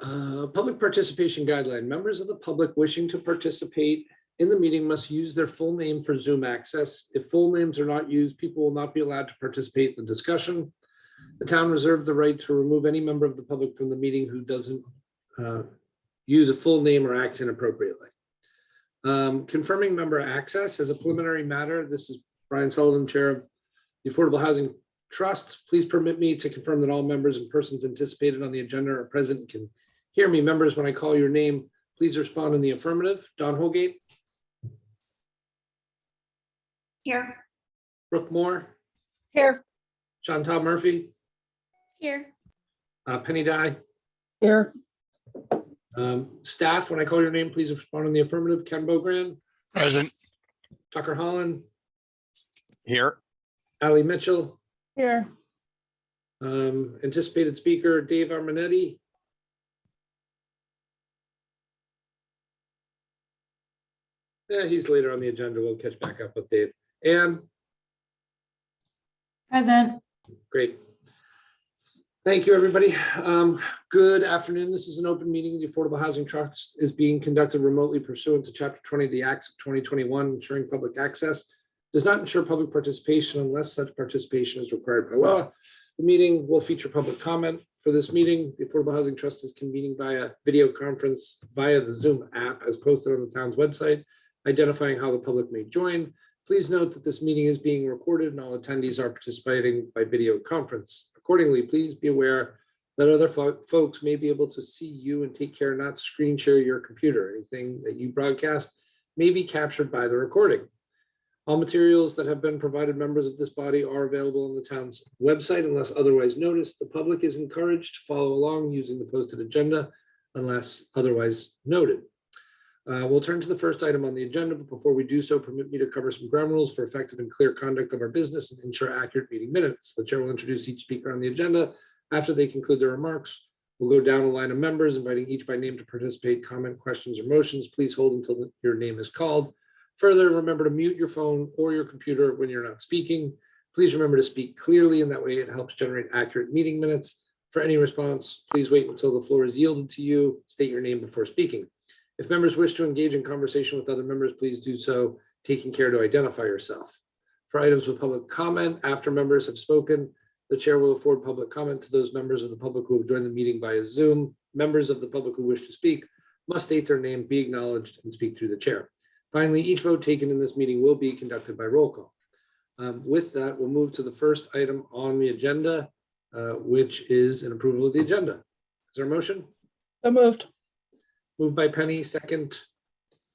Public participation guideline. Members of the public wishing to participate in the meeting must use their full name for Zoom access. If full names are not used, people will not be allowed to participate in the discussion. The town reserves the right to remove any member of the public from the meeting who doesn't use a full name or acts inappropriately. Confirming member access as a preliminary matter. This is Brian Sullivan, Chair of the Affordable Housing Trust. Please permit me to confirm that all members and persons anticipated on the agenda are present and can hear me. Members, when I call your name, please respond in the affirmative. Don Holgate. Here. Brooke Moore. Here. Chantal Murphy. Here. Penny Dye. Here. Staff, when I call your name, please respond in the affirmative. Ken Bogran. Present. Tucker Holland. Here. Ali Mitchell. Here. Anticipated speaker, Dave Arminetti. Yeah, he's later on the agenda. We'll catch back up with Dave. And Present. great. Thank you, everybody. Good afternoon. This is an open meeting. The Affordable Housing Trust is being conducted remotely pursuant to Chapter 20 of the Acts of 2021, ensuring public access. Does not ensure public participation unless such participation is required by law. The meeting will feature public comment. For this meeting, the Affordable Housing Trust is convening via video conference via the Zoom app as posted on the town's website, identifying how the public may join. Please note that this meeting is being recorded and all attendees are participating by video conference. Accordingly, please be aware that other folks may be able to see you, and take care not to screen share your computer. Anything that you broadcast may be captured by the recording. All materials that have been provided members of this body are available on the town's website unless otherwise noticed. The public is encouraged to follow along using the posted agenda unless otherwise noted. We'll turn to the first item on the agenda, but before we do so, permit me to cover some ground rules for effective and clear conduct of our business and ensure accurate meeting minutes. The chair will introduce each speaker on the agenda. After they conclude their remarks, we'll go down a line of members, inviting each by name to participate, comment, questions, or motions. Please hold until your name is called. Further, remember to mute your phone or your computer when you're not speaking. Please remember to speak clearly, and that way it helps generate accurate meeting minutes. For any response, please wait until the floor is yielded to you. State your name before speaking. If members wish to engage in conversation with other members, please do so, taking care to identify yourself. For items with public comment, after members have spoken, the chair will afford public comment to those members of the public who have joined the meeting via Zoom. Members of the public who wish to speak must state their name, be acknowledged, and speak through the chair. Finally, each vote taken in this meeting will be conducted by roll call. With that, we'll move to the first item on the agenda, which is an approval of the agenda. Is there a motion? So moved. Moved by Penny, second.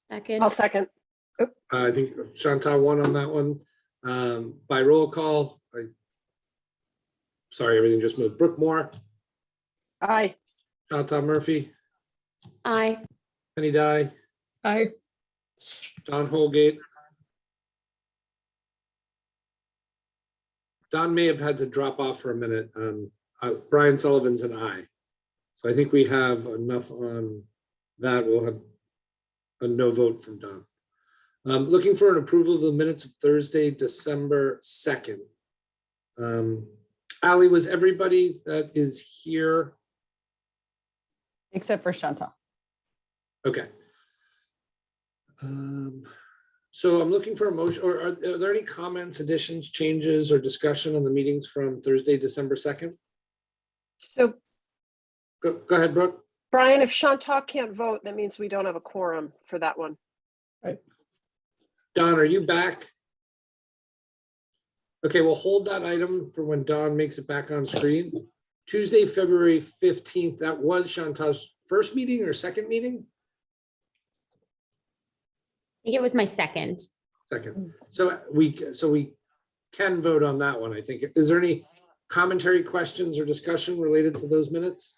Second. I'll second. I think Chantal won on that one. By roll call, sorry, everything just moved. Brooke Moore. Aye. Chantal Murphy. Aye. Penny Dye. Aye. Don Holgate. Don may have had to drop off for a minute. Brian Sullivan's an aye. So I think we have enough on that. We'll have a no vote from Don. Looking for an approval of the minutes of Thursday, December 2nd. Ali, was everybody that is here? Except for Chantal. Okay. So I'm looking for a motion, or are there any comments, additions, changes, or discussion on the meetings from Thursday, December 2nd? So, Go ahead, Brooke. Brian, if Chantal can't vote, that means we don't have a quorum for that one. Right. Don, are you back? Okay, we'll hold that item for when Don makes it back on screen. Tuesday, February 15th, that was Chantal's first meeting or second meeting? I think it was my second. Second. So we can vote on that one, I think. Is there any commentary, questions, or discussion related to those minutes?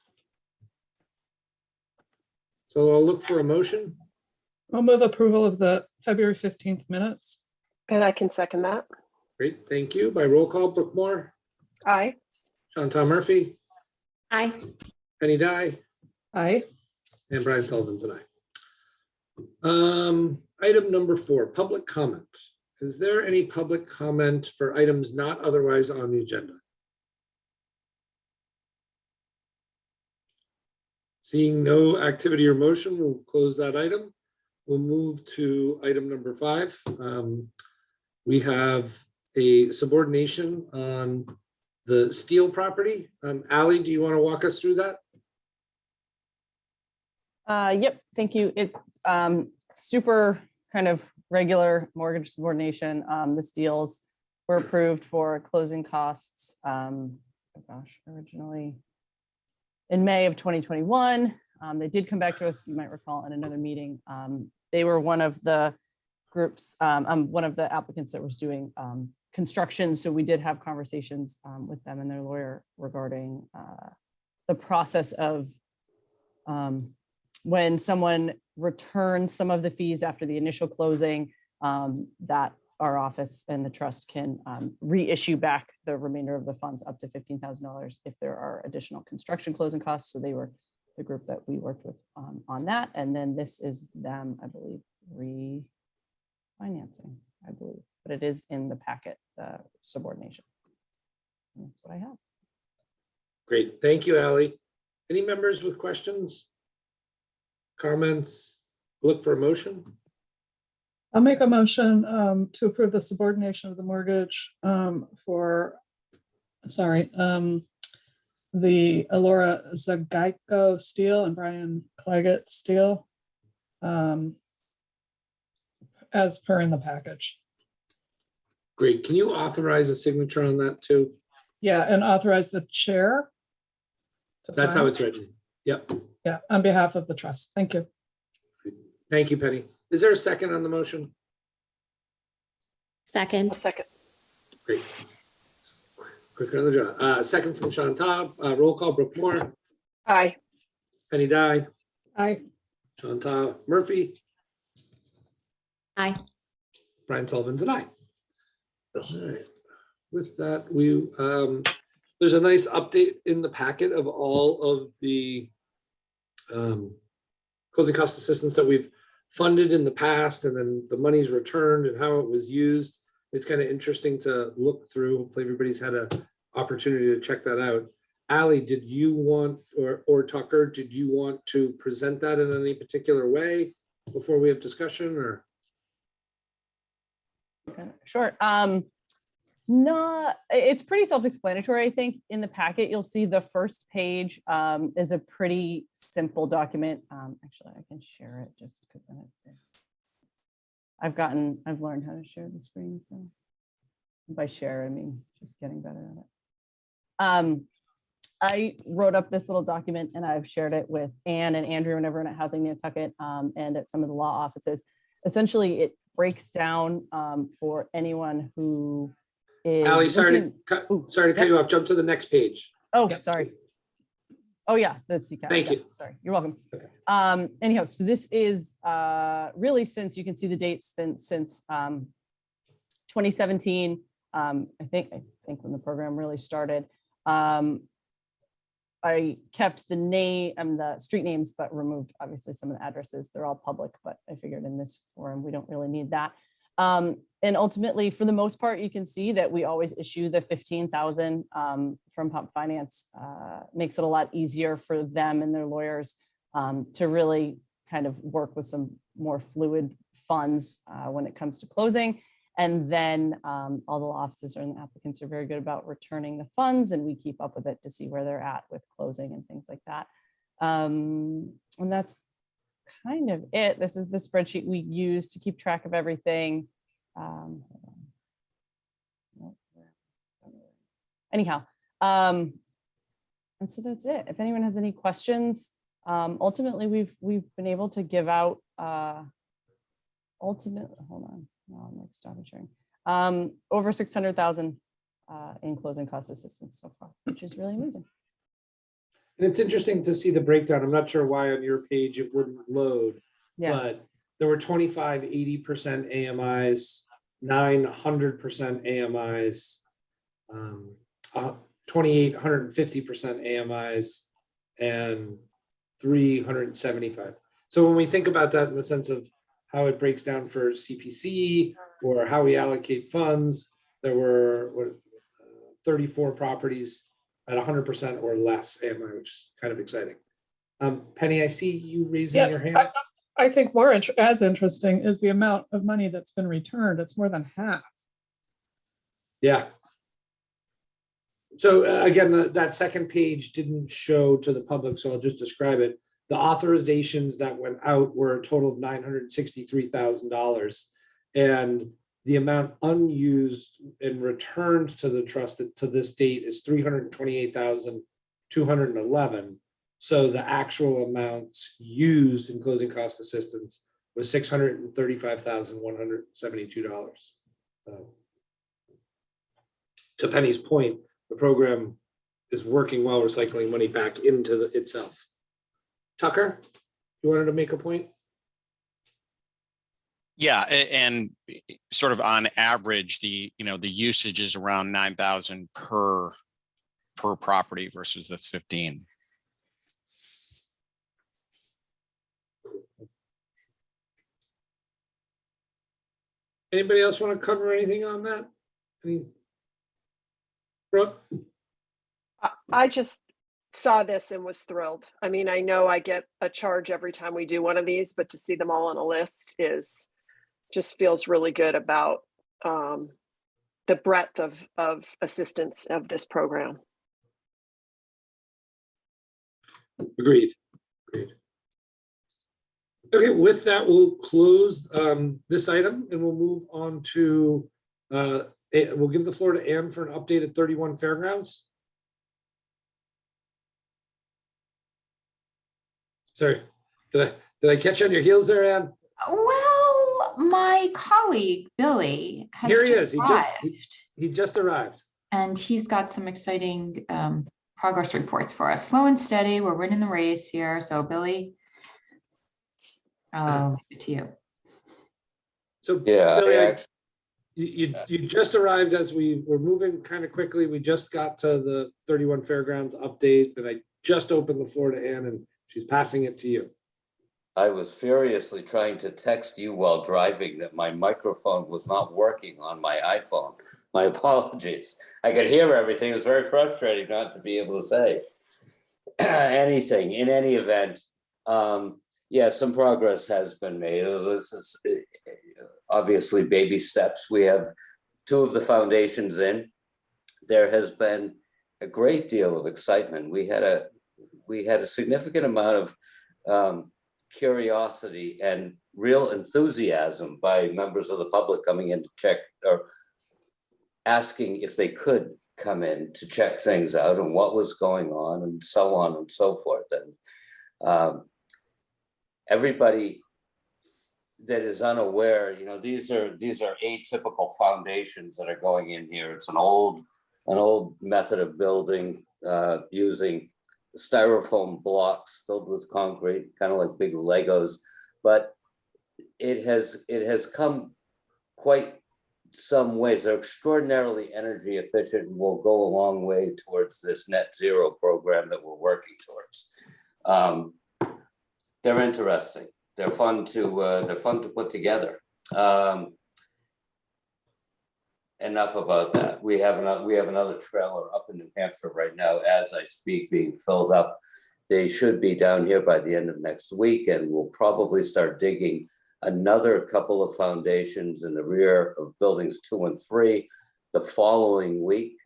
So I'll look for a motion. I'll move approval of the February 15th minutes. And I can second that. Great, thank you. By roll call, Brooke Moore. Aye. Chantal Murphy. Aye. Penny Dye. Aye. And Brian Sullivan tonight. Item number 4, public comment. Is there any public comment for items not otherwise on the agenda? Seeing no activity or motion, we'll close that item. We'll move to item number 5. We have a subordination on the Steel property. Ally, do you want to walk us through that? Yep, thank you. It super kind of regular mortgage subordination. This deals were approved for closing costs. Originally in May of 2021. They did come back to us, you might recall, in another meeting. They were one of the groups, one of the applicants that was doing construction. So we did have conversations with them and their lawyer regarding the process of when someone returns some of the fees after the initial closing, that our office and the trust can reissue back the remainder of the funds up to $15,000 if there are additional construction closing costs. So they were the group that we worked with on that. And then this is them, I believe, refinancing, I believe, but it is in the packet, the subordination. And that's what I have. Great, thank you, Ally. Any members with questions? Comments? Look for a motion. I'll make a motion to approve the subordination of the mortgage for, the Alora Zagaiko Steel and Brian Claggett Steel as per in the package. Great, can you authorize a signature on that too? Yeah, and authorize the chair to That's how sign. it's written. Yep, Yeah, on behalf of the trust. Thank you. thank you, Penny. Is there a second on the motion? Second. A second. Great. Quicker on the draw. Second from Chantal. Roll call, Brooke Moore, Aye. Penny Dye, Aye. Chantal Murphy, Aye. Brian Sullivan's an aye. All right. With that, there's a nice update in the packet of all of the closing cost assistance that we've funded in the past, and then the money's returned and how it was used. It's kind of interesting to look through. Hopefully everybody's had an opportunity to check that out. Ally, did you want, or Tucker, did you want to present that in any particular way before we have discussion, or? Okay, sure. It's pretty self-explanatory. I think in the packet, you'll see the first page is a pretty simple document. Actually, I can share it just because then it's there. I've learned how to share the screen. So by share, I mean, just getting better at it. I wrote up this little document and I've shared it with Anne and Andrew and everyone at Housing Nantucket and at some of the law offices. Essentially, it breaks down for anyone who is Ally, sorry looking- to cut you off. Jump to the next page. Oh, Yep. sorry. Oh yeah, the CCAP. Thank you. Sorry, you're welcome. Okay. Anyhow, so this is really, since you can see the dates since 2017. I think when the program really started. I kept the name and the street names, but removed obviously some of the addresses. They're all public, but I figured in this forum we don't really need that. And ultimately, for the most part, you can see that we always issue the 15,000 from Pop Finance. Makes it a lot easier for them and their lawyers to really kind of work with some more fluid funds when it comes to closing. And then all the law offices and the applicants are very good about returning the funds, and we keep up with it to see where they're at with closing and things like that. And that's kind of it. This is the spreadsheet we use to keep track of everything. Anyhow, and so that's it. If anyone has any questions, ultimately we've been able to give out hold on. No, I'm like stopping sharing. Over 600,000 in closing cost assistance so far, which is really amazing. And it's interesting to see the breakdown. I'm not sure why on your page it wouldn't load, Yeah. but there were 25, 80% AMIs, 900% AMIs, 28, 150% AMIs, and 375. So when we think about that in the sense of how it breaks down for CPC or how we allocate funds, there were 34 properties at 100% or less AMI, which is kind of exciting. Penny, I see you raising Yeah, your hand. I think more as interesting is the amount of money that's been returned. It's more than half. Yeah. So again, that second page didn't show to the public, so I'll just describe it. The authorizations that went out were a total of $963,000. And the amount unused and returned to the trust to this date is $328,211. So the actual amounts used in closing cost assistance was $635,172. To Penny's point, the program is working well, recycling money back into itself. Tucker, you wanted to make a point? Yeah, and sort of on average, the usage is around 9,000 per property versus the 15. Anybody else want to cover anything on that? Brooke? I just saw this and was thrilled. I mean, I know I get a charge every time we do one of these, but to see them all on a list just feels really good about the breadth of assistance of this program. Agreed. Okay, with that, we'll close this item and we'll move on to, we'll give the floor to Ann for an update at 31 Fairgrounds. Sorry, did I catch you on your heels there, Ann? Well, my colleague, Billy, has Here he just is. arrived, He just arrived. and he's got some exciting progress reports for us. Slow and steady, we're winning the race here. So Billy, to you. So Yeah, Billy, you just arrived as we were moving kind of quickly. We just got to the 31 Fairgrounds update, and I just opened the floor to Ann, and she's passing it to you. I was furiously trying to text you while driving that my microphone was not working on my iPhone. My apologies. I could hear everything. It was very frustrating not to be able to say anything. In any event, yeah, some progress has been made. This is obviously baby steps. We have 2 of the foundations in. There has been a great deal of excitement. We had a significant amount of curiosity and real enthusiasm by members of the public coming in to check or asking if they could come in to check things out and what was going on and so on and so forth. And everybody that is unaware, these are atypical foundations that are going in here. It's an old method of building using styrofoam blocks filled with concrete, kind of like big Legos, but it has come quite some ways. They're extraordinarily energy efficient and will go a long way towards this net zero program that we're working towards. They're interesting. They're fun to put together. Enough about that. We have another trailer up in New Hampshire right now as I speak, being filled up. They should be down here by the end of next week, and we'll probably start digging another couple of foundations in the rear of buildings 2 and 3 the following week.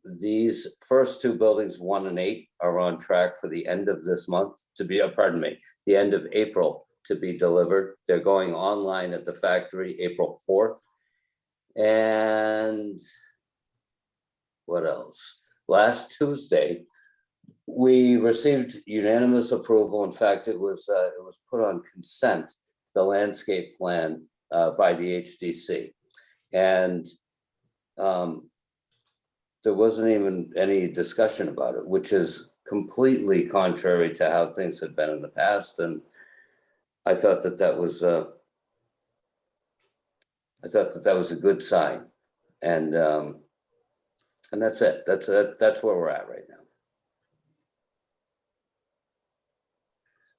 These first 2 buildings, 1 and 8, are on track for the end of this month to be, the end of April to be delivered. They're going online at the factory April 4th. And what else? Last Tuesday, we received unanimous approval. In fact, it was put on consent, the landscape plan by the HDC. And there wasn't even any discussion about it, which is completely contrary to how things had been in the past. And I thought that was a good sign, and that's it. That's where we're at right now.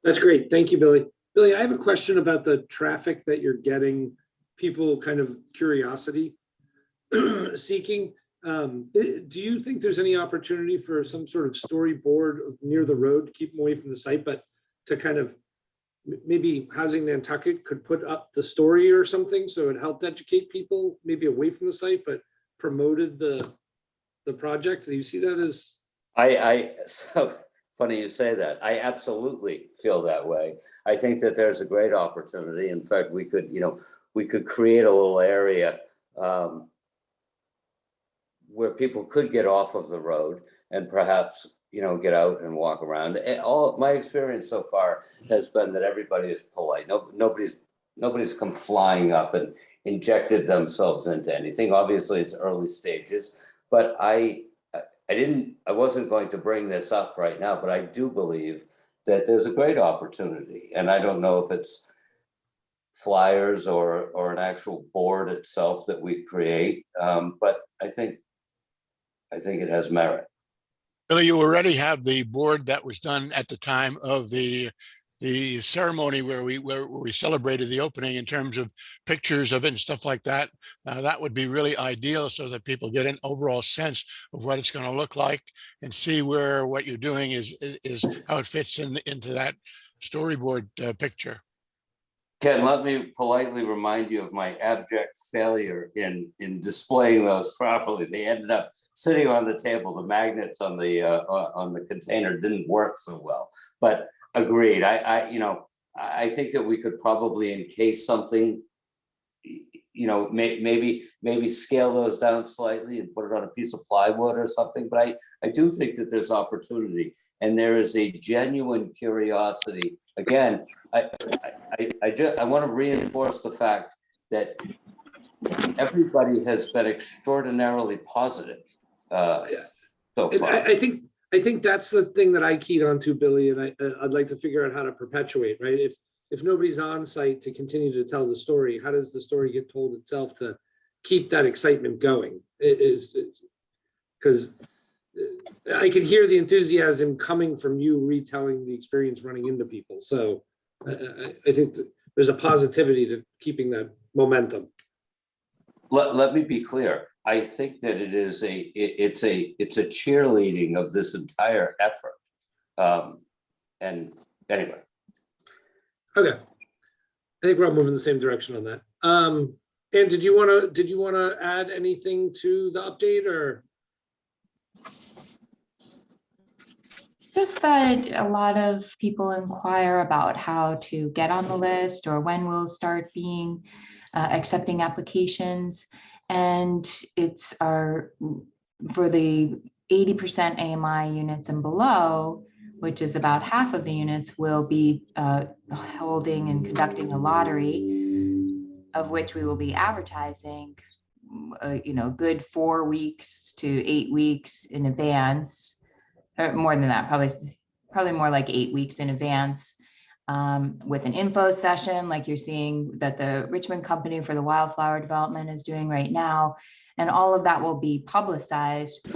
That's great. Thank you, Billy. Billy, I have a question about the traffic that you're getting, people kind of curiosity seeking. Do you think there's any opportunity for some sort of storyboard near the road to keep them away from the site, but to kind of maybe Housing Nantucket could put up the story or something so it helped educate people maybe away from the site, but promoted the project? Do you see that as? So funny you say that. I absolutely feel that way. I think that there's a great opportunity. In fact, we could create a little area where people could get off of the road and perhaps, get out and walk around. And all my experience so far has been that everybody is polite. Nobody's come flying up and injected themselves into anything. Obviously, it's early stages, but I wasn't going to bring this up right now, but I do believe that there's a great opportunity. And I don't know if it's flyers or an actual board itself that we create, but I think it has merit. Billy, you already have the board that was done at the time of the ceremony where we celebrated the opening in terms of pictures of it and stuff like that. That would be really ideal so that people get an overall sense of what it's going to look like and see where what you're doing is how it fits into that storyboard picture. Ken, let me politely remind you of my abject failure in displaying those properly. They ended up sitting on the table. The magnets on the container didn't work so well, but agreed. I think that we could probably encase something, maybe scale those down slightly and put it on a piece of plywood or something. But I do think that there's opportunity, and there is a genuine curiosity. Again, I want to reinforce the fact that everybody has been extraordinarily positive so far. I think that's the thing that I keyed on to, Billy, and I'd like to figure out how to perpetuate, right? If nobody's on site to continue to tell the story, how does the story get told itself to keep that excitement going? It is because I could hear the enthusiasm coming from you retelling the experience running into people. So I think that there's a positivity to keeping that momentum. Let me be clear. I think that it's a cheerleading of this entire effort. And anyway. Okay. I think we're all moving in the same direction on that. And did you want to add anything to the update, or? Just that a lot of people inquire about how to get on the list or when we'll start being accepting applications. And it's for the 80% AMI units and below, which is about half of the units, will be holding and conducting a lottery, of which we will be advertising, good 4 weeks to 8 weeks in advance. Or more than that, probably more like 8 weeks in advance, with an info session like you're seeing that the Richmond company for the wildflower development is doing right now. And all of that will be publicized.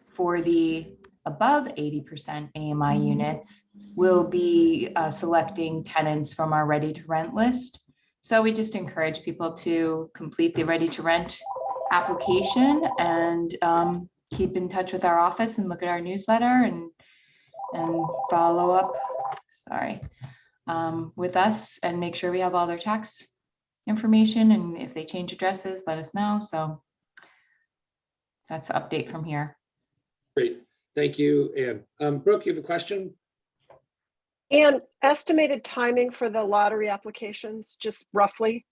For the above 80% AMI units, we'll be selecting tenants from our ready to rent list. So we just encourage people to complete the ready to rent application and keep in touch with our office and look at our newsletter and follow up, with us and make sure we have all their tax information. And if they change addresses, let us know. So that's the update from here. Great, thank you. And Brooke, you have a question? And estimated timing for the lottery applications, just roughly?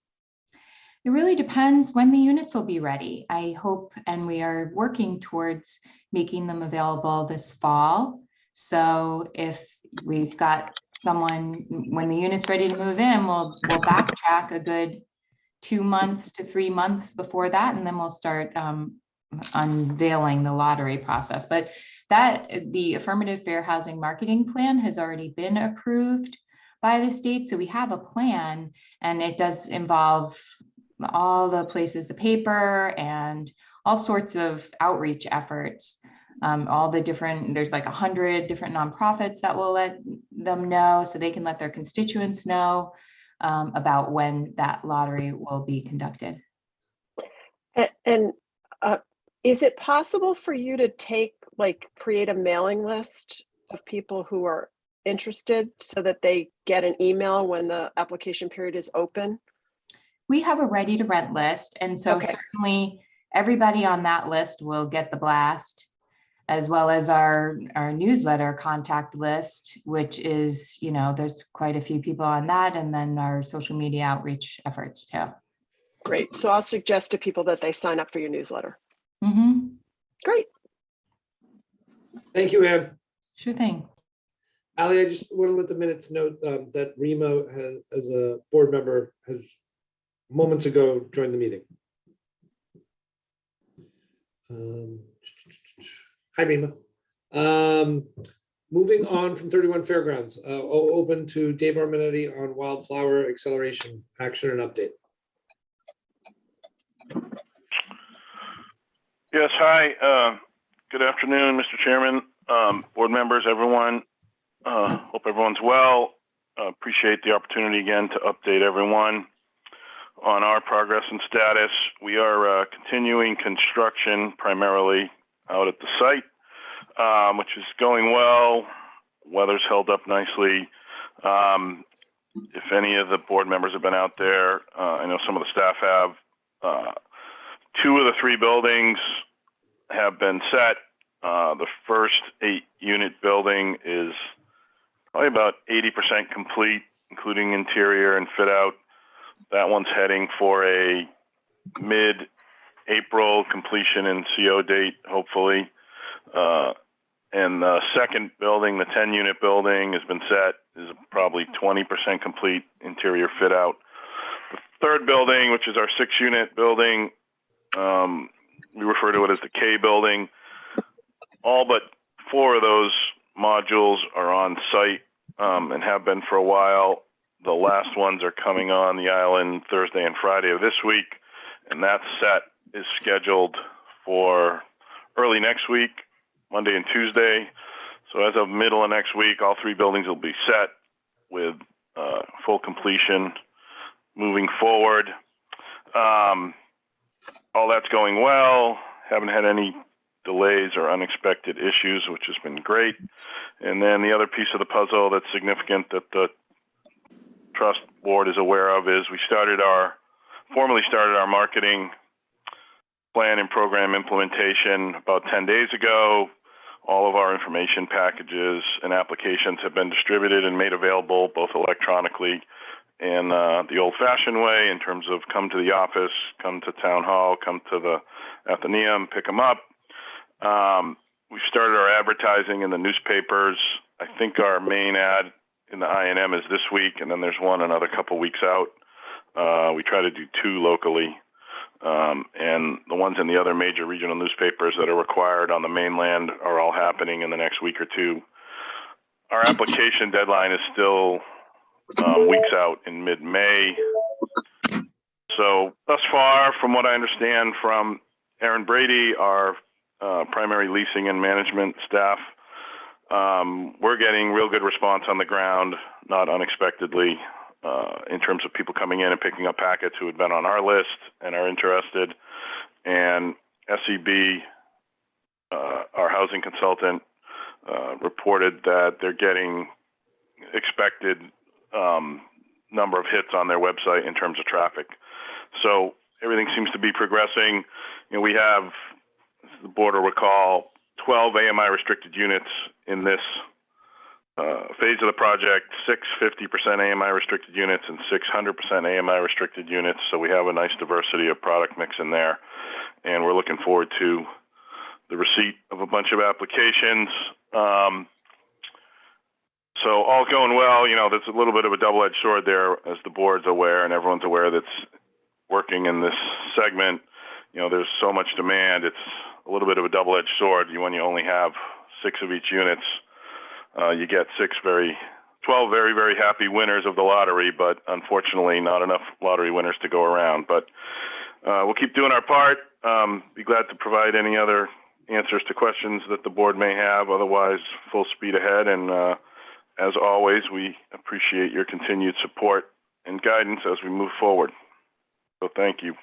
It really depends when the units will be ready. I hope, and we are working towards making them available this fall. So if we've got someone, when the unit's ready to move in, we'll backtrack a good 2 months to 3 months before that, and then we'll start unveiling the lottery process. But the affirmative fair housing marketing plan has already been approved by the state. So we have a plan, and it does involve all the places, the paper and all sorts of outreach efforts. There's like 100 different nonprofits that will let them know so they can let their constituents know about when that lottery will be conducted. And Is it possible for you to create a mailing list of people who are interested so that they get an email when the application period is open? We have a ready to rent list, and so Okay. certainly everybody on that list will get the blast, as well as our newsletter contact list, which is, there's quite a few people on that, and then our social media outreach efforts too. Great. So I'll suggest to people that they sign up for your newsletter. Mm-hmm. Great. Thank you, Ann. Sure thing. Ali, I just want to let the minutes note that Rima has, as a board member, has moments ago joined the meeting. Hi, Rima. Moving on from 31 Fairgrounds, open to Dave Arminetti on wildflower acceleration, action and update. Yes, hi. Good afternoon, Mr. Chairman, board members, everyone. Hope everyone's well. Appreciate the opportunity again to update everyone on our progress and status. We are continuing construction primarily out at the site, which is going well. Weather's held up nicely. If any of the board members have been out there, I know some of the staff have. 2 of the 3 buildings have been set. The first 8-unit building is probably about 80% complete, including interior and fit out. That one's heading for a mid-April completion and CO date, hopefully. And the second building, the 10-unit building, has been set, is probably 20% complete interior fit out. The third building, which is our 6-unit building, we refer to it as the K building. All but 4 of those modules are on site and have been for a while. The last ones are coming on the island Thursday and Friday of this week, and that set is scheduled for early next week, Monday and Tuesday. So as of middle of next week, all 3 buildings will be set with full completion moving forward. All that's going well. Haven't had any delays or unexpected issues, which has been great. And then the other piece of the puzzle that's significant that the trust board is aware of is we formally started our marketing plan and program implementation about 10 days ago. All of our information packages and applications have been distributed and made available both electronically and the old-fashioned way, in terms of come to the office, come to town hall, come to the Athenaeum, pick them up. We've started our advertising in the newspapers. I think our main ad in the INM is this week, and then there's one another couple weeks out. We try to do 2 locally, and the ones in the other major regional newspapers that are required on the mainland are all happening in the next week or 2. Our application deadline is still weeks out in mid-May. So thus far, from what I understand from Aaron Brady, our primary leasing and management staff, we're getting real good response on the ground, not unexpectedly, in terms of people coming in and picking up packets who had been on our list and are interested. And SEB, our housing consultant, reported that they're getting expected number of hits on their website in terms of traffic. So everything seems to be progressing. We have, as the board will recall, 12 AMI restricted units in this phase of the project, 6 50% AMI restricted units and 600% AMI restricted units. So we have a nice diversity of product mix in there. And we're looking forward to the receipt of a bunch of applications. So all going well. There's a little bit of a double-edged sword there, as the board's aware and everyone's aware that's working in this segment. There's so much demand. It's a little bit of a double-edged sword. When you only have 6 of each units, you get 12 very, very happy winners of the lottery, but unfortunately not enough lottery winners to go around. But we'll keep doing our part. Be glad to provide any other answers to questions that the board may have. Otherwise, full speed ahead. And as always, we appreciate your continued support and guidance as we move forward. So thank you.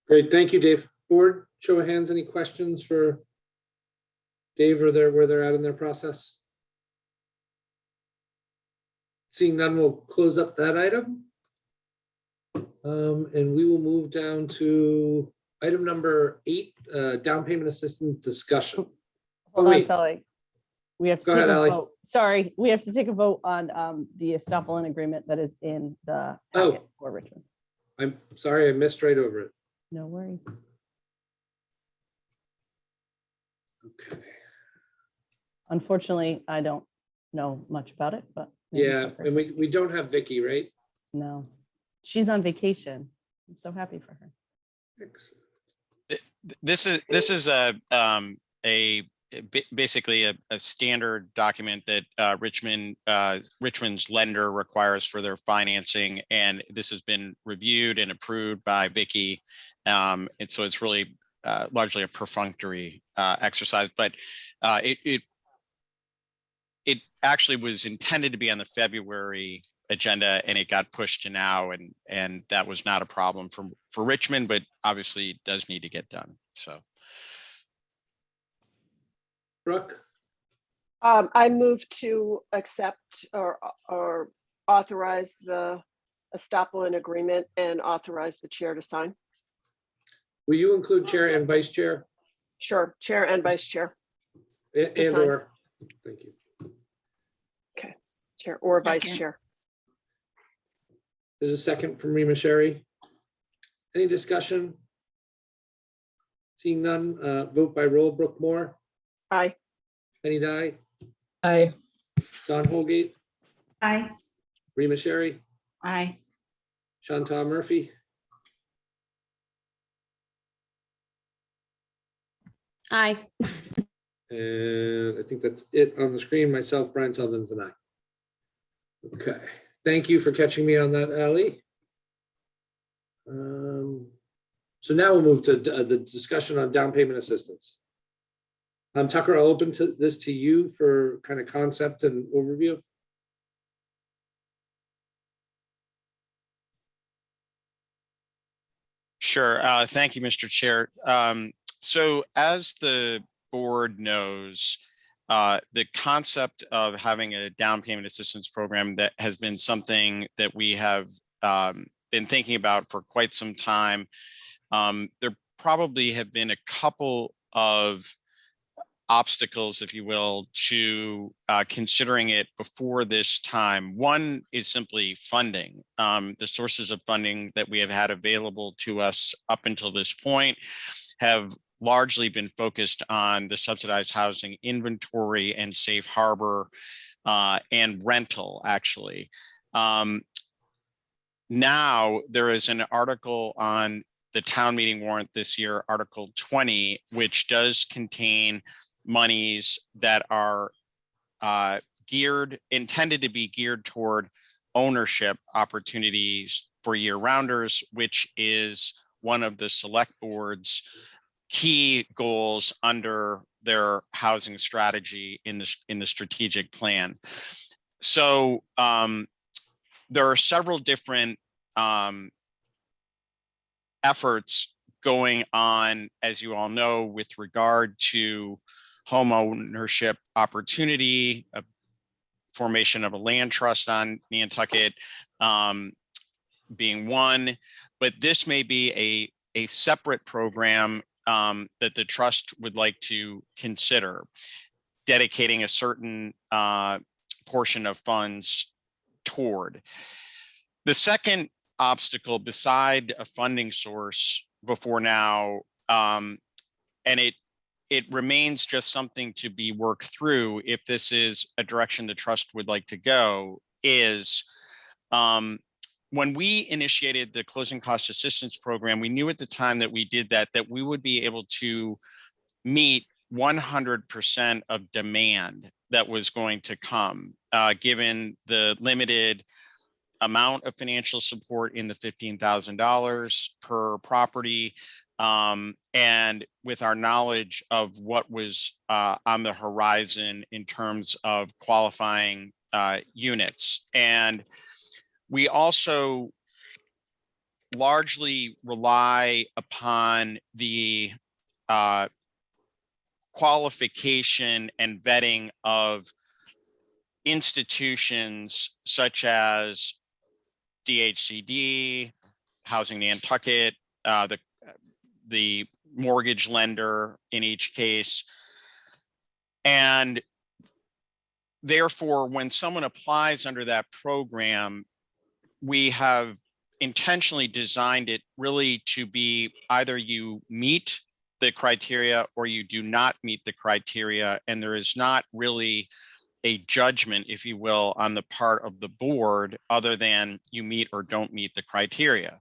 Great. Thank you, Dave. board, show of hands, any questions for Dave or where they're at in their process? Seeing none, we'll close up that item. And we will move down to item number 8, down payment assistance discussion. Hold Oh, on, wait. Sally. We have to Go take ahead, a Ally. vote. Sorry, we have to take a vote on the Estoppel agreement that is in the Oh. packet for Richmond. I'm sorry, I missed right over it. No worries. Okay. Unfortunately, I don't know much about it, but. maybe Yeah, Tucker and can speak. we don't have Vicky, right? No, she's on vacation. I'm so happy for her. Excellent. This is basically a standard document that Richmond's lender requires for their financing, and this has been reviewed and approved by Vicky. And so it's really largely a perfunctory exercise, but it actually was intended to be on the February agenda, and it got pushed to now, and that was not a problem for Richmond, but obviously it does need to get done. So. Brooke, I move to accept or authorize the Estoppel agreement and authorize the chair to sign. will you include chair and vice chair? Sure, chair and vice chair, And sign. or, thank you. chair or vice Second. chair. There's a second from Rima Sherry. Any discussion? Seeing none, vote by roll. Brooke Moore, Aye. Penny Dye, Aye. Don Holgate, Aye. Rima Sherry, Aye. Chantal Murphy, Aye. and I think that's it on the screen. Myself, Brian Sullivans, and I. Okay, thank you for catching me on that, Ally. So now we'll move to the discussion on down payment assistance. Tucker, I'll open this to you for kind of concept and overview. Sure. Thank you, Mr. Chair. So as the board knows, the concept of having a down payment assistance program that has been something that we have been thinking about for quite some time. There probably have been a couple of obstacles, if you will, to considering it before this time. One is simply funding. The sources of funding that we have had available to us up until this point have largely been focused on the subsidized housing inventory and safe harbor and rental, actually. Now there is an article on the town meeting warrant this year, Article 20, which does contain monies that are intended to be geared toward ownership opportunities for year-rounders, which is one of the select board's key goals under their housing strategy in the strategic plan. So there are several different efforts going on, as you all know, with regard to home ownership opportunity, a formation of a land trust on Nantucket being one, but this may be a separate program that the trust would like to consider, dedicating a certain portion of funds toward. The second obstacle beside a funding source before now, and it remains just something to be worked through if this is a direction the trust would like to go, is when we initiated the closing cost assistance program, we knew at the time that we did that we would be able to meet 100% of demand that was going to come, given the limited amount of financial support in the $15,000 per property, and with our knowledge of what was on the horizon in terms of qualifying units. And we also largely rely upon the qualification and vetting of institutions such as DHCD, Housing Nantucket, the mortgage lender in each case. And therefore, when someone applies under that program, we have intentionally designed it really to be either you meet the criteria or you do not meet the criteria. And there is not really a judgment, if you will, on the part of the board other than you meet or don't meet the criteria.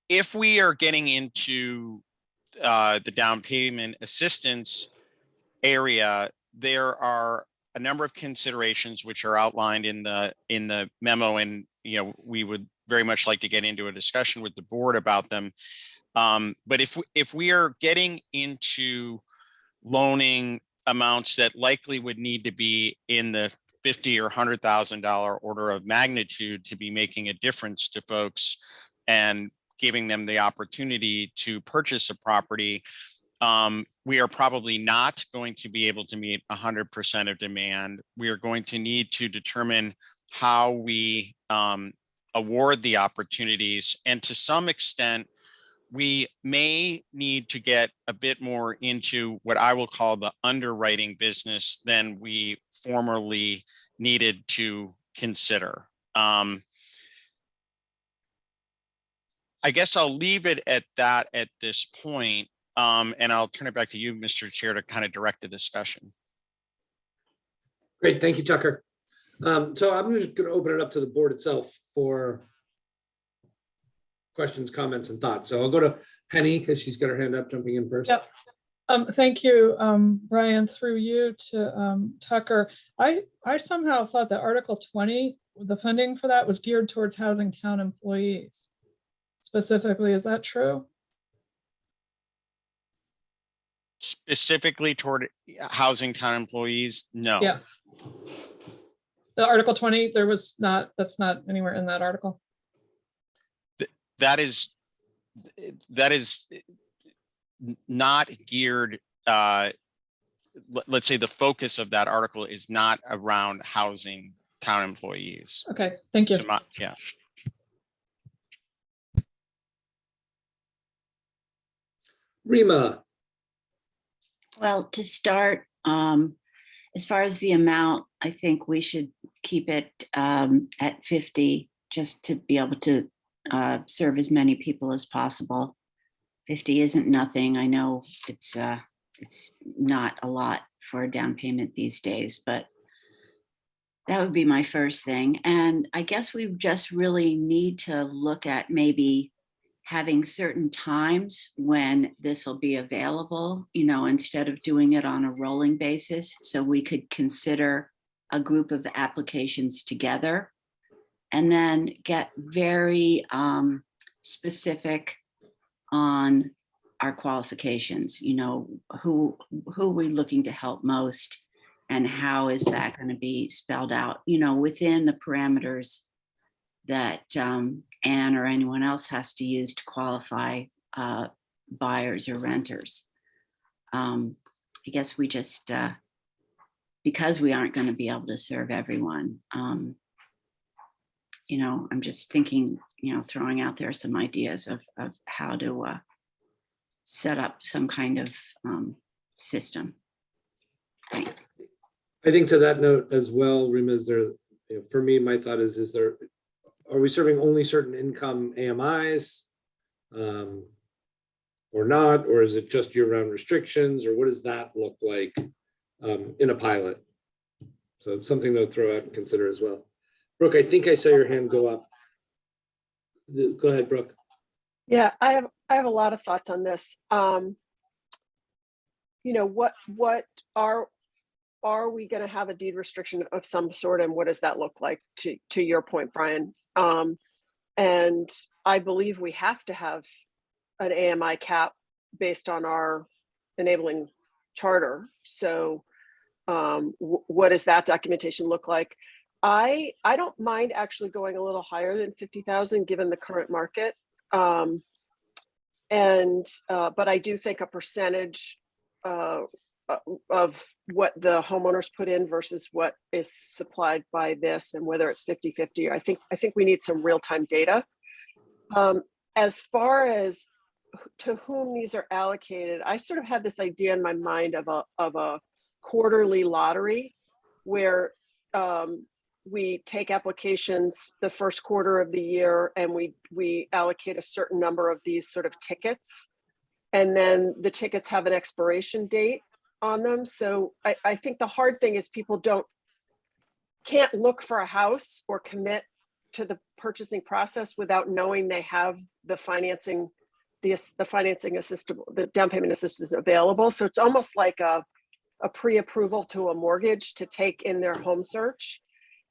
If we are getting into the down payment assistance area, there are a number of considerations which are outlined in the memo, and we would very much like to get into a discussion with the board about them. But if we are getting into loaning amounts that likely would need to be in the $50,000 or $100,000 order of magnitude to be making a difference to folks and giving them the opportunity to purchase a property, we are probably not going to be able to meet 100% of demand. We are going to need to determine how we award the opportunities. And to some extent, we may need to get a bit more into what I will call the underwriting business than we formerly needed to consider. I guess I'll leave it at that at this point, and I'll turn it back to you, Mr. Chair, to kind of direct the discussion. Great, thank you, Tucker. So I'm just going to open it up to the board itself for questions, comments, and thoughts. So I'll go to Penny because she's got her hand up, jumping in first. Yep. Thank you, Brian, through you to Tucker. I somehow thought that Article 20, the funding for that was geared towards housing town employees. Specifically, is that true? Specifically toward housing town employees? No. Yeah. The Article 20, that's not anywhere in that article. That is not geared, let's say the focus of that article is not around housing town employees. Okay, thank you. So yeah. Rima. Well, to start, as far as the amount, I think we should keep it at 50 just to be able to serve as many people as possible. 50 isn't nothing. I know it's not a lot for a down payment these days, but that would be my first thing. And I guess we just really need to look at maybe having certain times when this will be available, instead of doing it on a rolling basis. So we could consider a group of applications together and then get very specific on our qualifications, who are we looking to help most and how is that going to be spelled out, within the parameters that Anne or anyone else has to use to qualify buyers or renters. I guess we just, because we aren't going to be able to serve everyone, I'm just thinking, throwing out there some ideas of how to set up some kind of system. Thanks. I think to that note as well, Rima, is there, for me, my thought is there, are we serving only certain income AMIs or not? Or is it just year-round restrictions, or what does that look like in a pilot? So it's something to throw out and consider as well. Brooke, I think I saw your hand go up. Go ahead, Brooke. Yeah, I have a lot of thoughts on this. What are we going to have a deed restriction of some sort, and what does that look like? To your point, Brian, and I believe we have to have an AMI cap based on our enabling charter. So, what does that documentation look like? I don't mind actually going a little higher than 50,000 given the current market. But I do think a percentage of what the homeowners put in versus what is supplied by this, and whether it's 50-50, I think we need some real-time data. As far as to whom these are allocated, I sort of had this idea in my mind of a quarterly lottery where we take applications the first quarter of the year, and we allocate a certain number of these sort of tickets, and then the tickets have an expiration date on them. So I think the hard thing is people can't look for a house or commit to the purchasing process without knowing they have the financing, the financing assistance, the down payment assistance available. So it's almost like a pre-approval to a mortgage to take in their home search.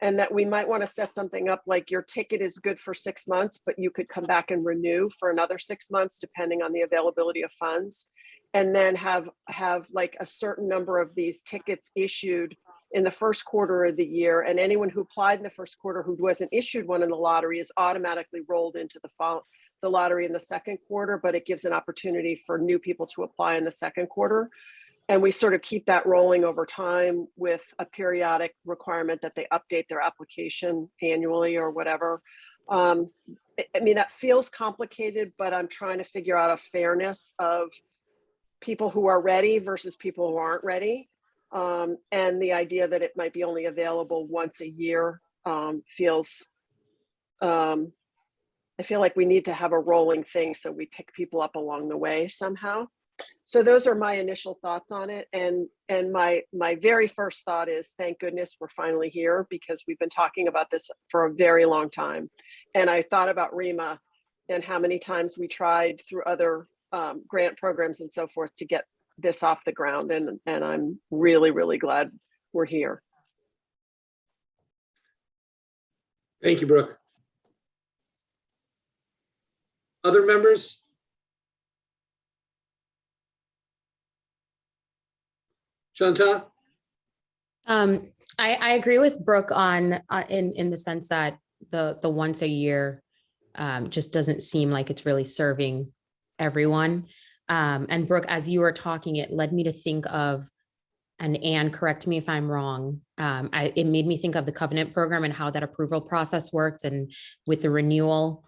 And that we might want to set something up like your ticket is good for 6 months, but you could come back and renew for another 6 months, depending on the availability of funds. And then have like a certain number of these tickets issued in the first quarter of the year. And anyone who applied in the first quarter who wasn't issued one in the lottery is automatically rolled into the lottery in the second quarter, but it gives an opportunity for new people to apply in the second quarter. And we sort of keep that rolling over time with a periodic requirement that they update their application annually or whatever. I mean, that feels complicated, but I'm trying to figure out a fairness of people who are ready versus people who aren't ready. And the idea that it might be only available once a year feels, I feel like we need to have a rolling thing so we pick people up along the way somehow. So those are my initial thoughts on it. And my very first thought is, thank goodness we're finally here, because we've been talking about this for a very long time. And I thought about REMA and how many times we tried through other grant programs and so forth to get this off the ground. And I'm really, really glad we're here. Thank you, Brooke. Other members? Chantal? I agree with Brooke on in the sense that the once a year just doesn't seem like it's really serving everyone. And Brooke, as you were talking, it led me to think of, and Anne, correct me if I'm wrong, it made me think of the covenant program and how that approval process works, and with the renewal.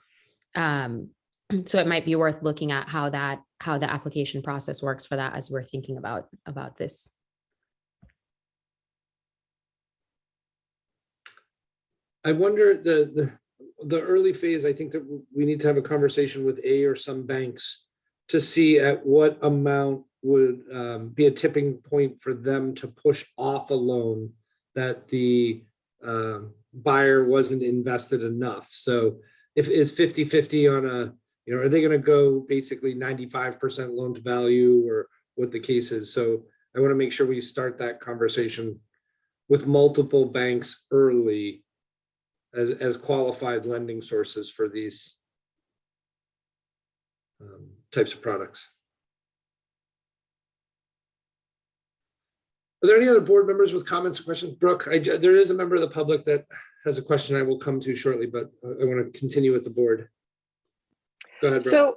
So it might be worth looking at how the application process works for that as we're thinking about this. I wonder the early phase, I think that we need to have a conversation with or some banks to see at what amount would be a tipping point for them to push off a loan that the buyer wasn't invested enough. So if it's 50-50 on a, are they going to go basically 95% loan to value, or what the case is? So I want to make sure we start that conversation with multiple banks early as qualified lending sources for these types of products. Are there any other board members with comments or questions? Brooke, there is a member of the public that has a question I will come to shortly, but I want to continue with the board. Go ahead, Brooke. So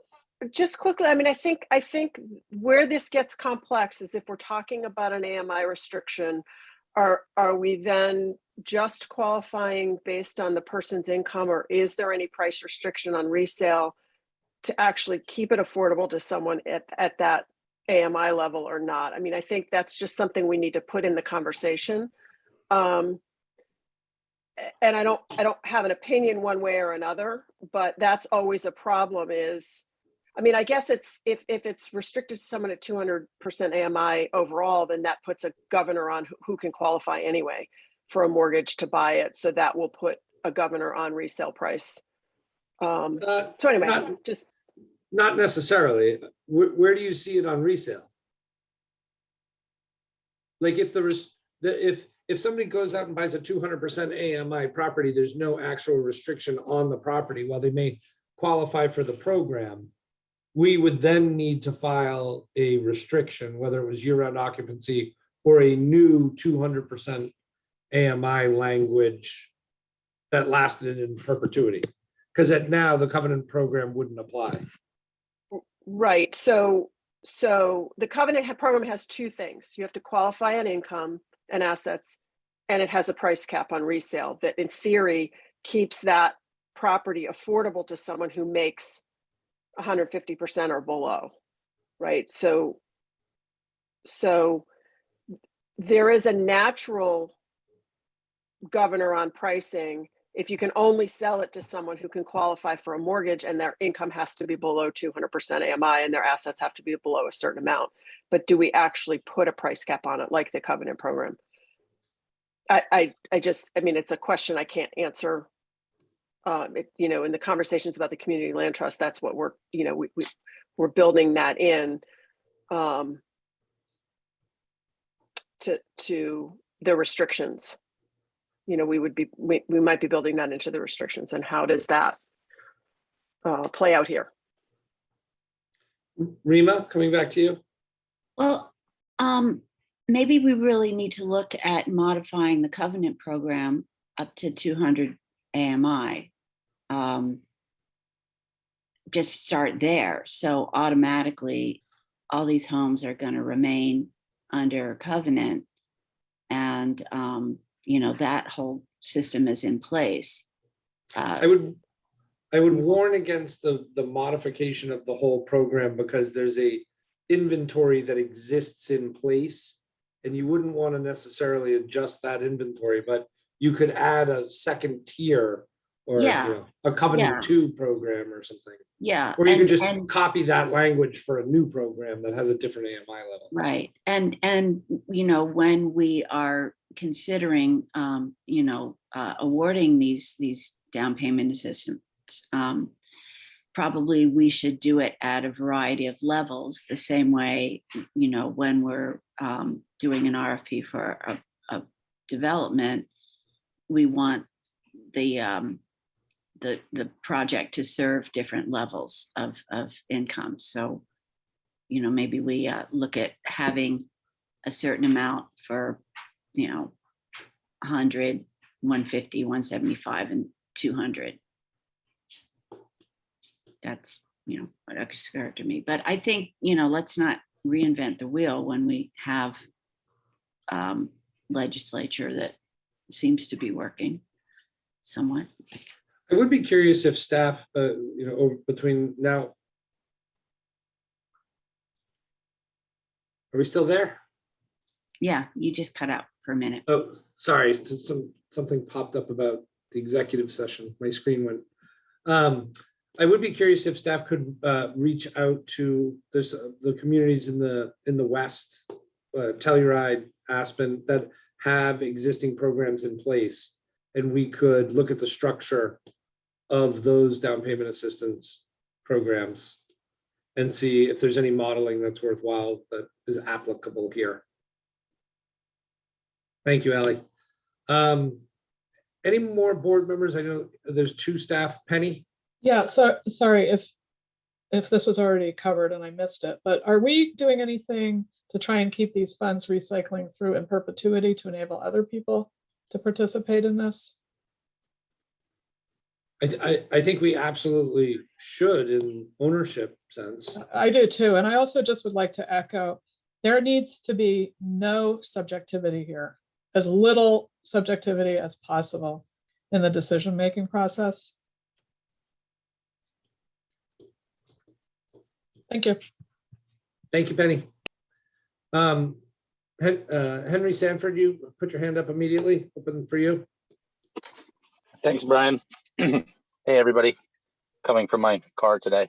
just quickly, I mean, I think where this gets complex is if we're talking about an AMI restriction, are we then just qualifying based on the person's income, or is there any price restriction on resale to actually keep it affordable to someone at that AMI level or not? I mean, I think that's just something we need to put in the conversation. And I don't have an opinion one way or another, but that's always a problem is, I mean, I guess it's, if it's restricted to someone at 200% AMI overall, then that puts a governor on who can qualify anyway for a mortgage to buy it. So that will put a governor on resale price. So anyway, Not necessarily. Where do you see it on resale? Like if somebody goes out and buys a 200% AMI property, there's no actual restriction on the property. While they may qualify for the program, we would then need to file a restriction, whether it was year-round occupancy or a new 200% AMI language that lasted in perpetuity. Because now the covenant program wouldn't apply. Right. So the covenant program has two things. You have to qualify an income and assets, and it has a price cap on resale that in theory keeps that property affordable to someone who makes 150% or below. Right. So there is a natural governor on pricing if you can only sell it to someone who can qualify for a mortgage and their income has to be below 200% AMI and their assets have to be below a certain amount. But do we actually put a price cap on it like the covenant program? I mean, it's a question I can't answer. In the conversations about the community land trust, that's what we're building that in to the restrictions. We might be building that into the restrictions. And how does that play out here? Rima, coming back to you. Well, maybe we really need to look at modifying the covenant program up to 200 AMI. Just start there. So automatically, all these homes are going to remain under covenant, and that whole system is in place. I would warn against the modification of the whole program because there's a inventory that exists in place, and you wouldn't want to necessarily adjust that inventory, but you could add a second tier or a covenant 2 program or something. Yeah. Or you could just copy that language for a new program that has a different AMI level. Right. And when we are considering awarding these down payment assistance, probably we should do it at a variety of levels, the same way, when we're doing an RFP for a development, we want the project to serve different levels of income. So, maybe we look at having a certain amount for, 100, 150, 175, and 200. That's, what occurred to me. But I think, let's not reinvent the wheel when we have legislature that seems to be working somewhat. I would be curious if staff, between now. Are we still there? Yeah, you just cut out for a minute. Oh, sorry. Something popped up about the executive session. My screen went. I would be curious if staff could reach out to the communities in the West, Telluride, Aspen, that have existing programs in place, and we could look at the structure of those down payment assistance programs and see if there's any modeling that's worthwhile that is applicable here. Thank you, Ally. Any more board members? I know there's 2 staff. Penny? Yeah, so sorry if this was already covered and I missed it, but are we doing anything to try and keep these funds recycling through in perpetuity to enable other people to participate in this? I think we absolutely should in ownership sense. I do too. And I also just would like to echo, there needs to be no subjectivity here, as little subjectivity as possible in the decision-making process. Thank you. Thank you, Penny. Henry Sanford, you put your hand up immediately. Open for you. Thanks, Brian. Hey, everybody. Coming from my car today.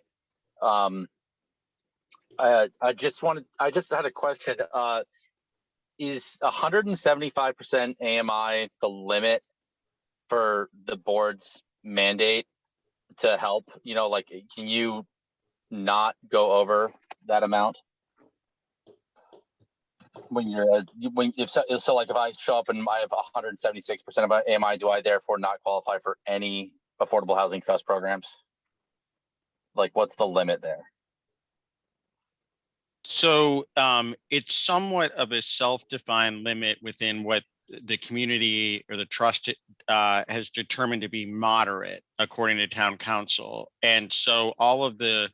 I just had a question. Is 175% AMI the limit for the board's mandate to help? Can you not go over that amount? If I show up and I have 176% of my AMI, do I therefore not qualify for any affordable housing trust programs? What's the limit there? So it's somewhat of a self-defined limit within what the community or the trust has determined to be moderate, according to town council. And so all of the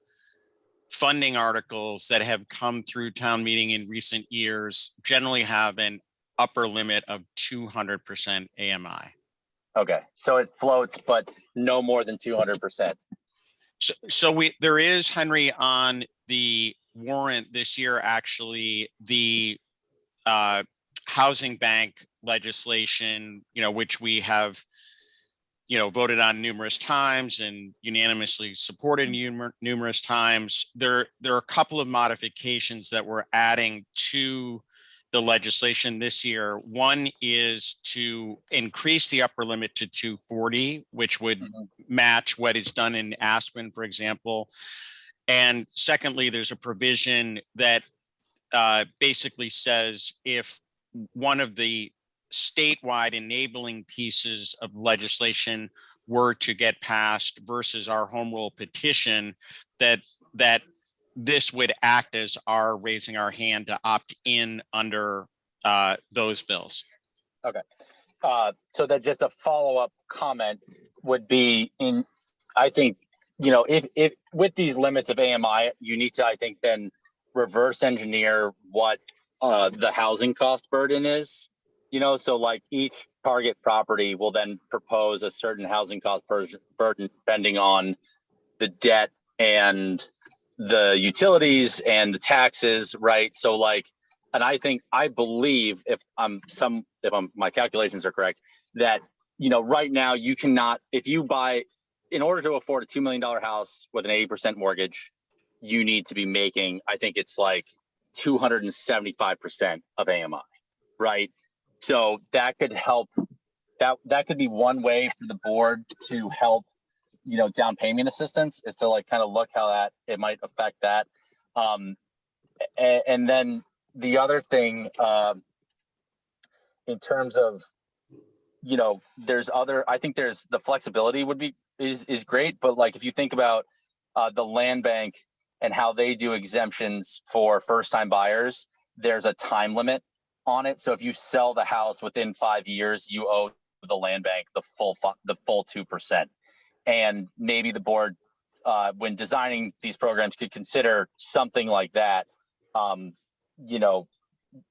funding articles that have come through town meeting in recent years generally have an upper limit of 200% AMI. Okay, so it floats, but no more than 200%. So there is, Henry, on the warrant this year, actually, the housing bank legislation, which we have, voted on numerous times and unanimously supported numerous times. There are a couple of modifications that we're adding to the legislation this year. One is to increase the upper limit to 240, which would match what is done in Aspen, for example. And secondly, there's a provision that basically says if one of the statewide enabling pieces of legislation were to get passed versus our home rule petition, that this would act as our raising our hand to opt in under those bills. Okay. So that just a follow-up comment would be I think, if with these limits of AMI, you need to, I think, then reverse engineer what the housing cost burden is, so like each target property will then propose a certain housing cost burden depending on the debt and the utilities and the taxes, right? So and I believe if my calculations are correct, that, right now you cannot, if you buy, in order to afford a $2 million house with an 80% mortgage, you need to be making, I think it's like 275% of AMI, right? So that could help, that could be one way for the board to help, down payment assistance, is to kind of look how it might affect that. And then the other thing, in terms of, I think there's the flexibility is great, but if you think about the land bank and how they do exemptions for first time buyers, there's a time limit on it. So if you sell the house within 5 years, you owe the land bank the full 2%. And maybe the board, when designing these programs, could consider something like that,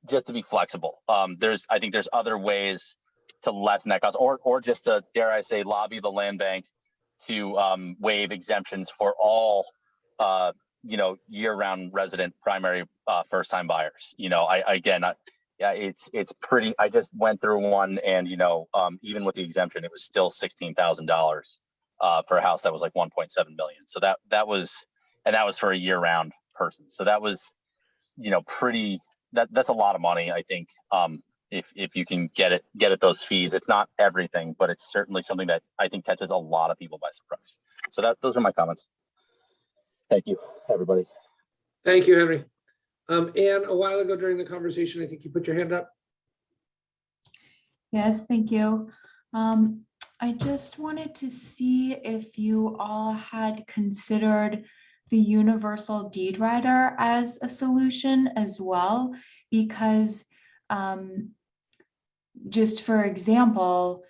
just to be flexible. I think there's other ways to lessen that cost, or just to, dare I say, lobby the land bank to waive exemptions for all, year-round resident primary first-time buyers. It's pretty. I just went through one, and even with the exemption, it was still $16,000 for a house that was like 1.7 million. So that was for a year-round person. So that was, pretty. That's a lot of money, I think. If you can get it those fees, it's not everything, but it's certainly something that I think catches a lot of people by surprise. So those are my comments. Thank you, everybody. Thank you, Henry. Anne, a while ago during the conversation, I think you put your hand up. Yes, thank you. I just wanted to see if you all had considered the universal deed rider as a solution as well, because just for example,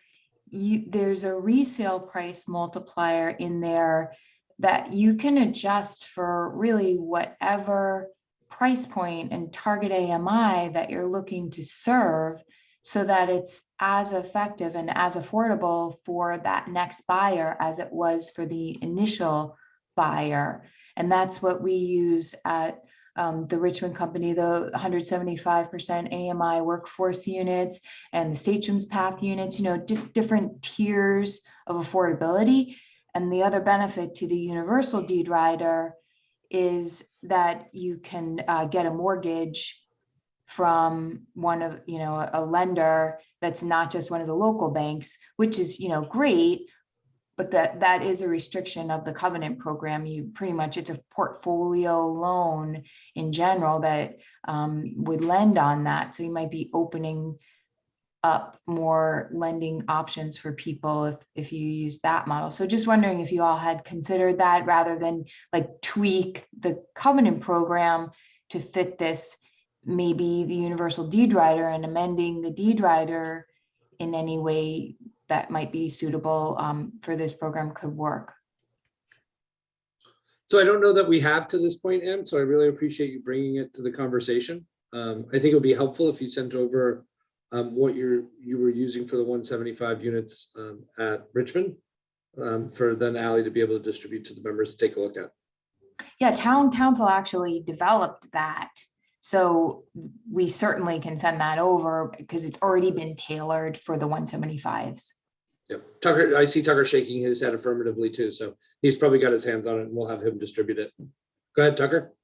there's a resale price multiplier in there that you can adjust for really whatever price point and target AMI that you're looking to serve, so that it's as effective and as affordable for that next buyer as it was for the initial buyer. And that's what we use at the Richmond company, the 175% AMI workforce units and the Sachem's Path units, just different tiers of affordability. And the other benefit to the universal deed rider is that you can get a mortgage from one of, a lender that's not just one of the local banks, which is, great, but that is a restriction of the covenant program. It's a portfolio loan in general that would lend on that. So you might be opening up more lending options for people if you use that model. So just wondering if you all had considered that, rather than tweak the covenant program to fit this maybe the universal deed rider and amending the deed rider in any way that might be suitable for this program could work. So I don't know that we have to this point, Em, so I really appreciate you bringing it to the conversation. I think it would be helpful if you sent over what you were using for the 175 units at Richmond for then Ally to be able to distribute to the members to take a look at. Yeah, town council actually developed that. So we certainly can send that over because it's already been tailored for the 175s. Yep. Tucker, I see Tucker shaking his head affirmatively too. So he's probably got his hands on it and we'll have him distribute it. Go ahead, Tucker.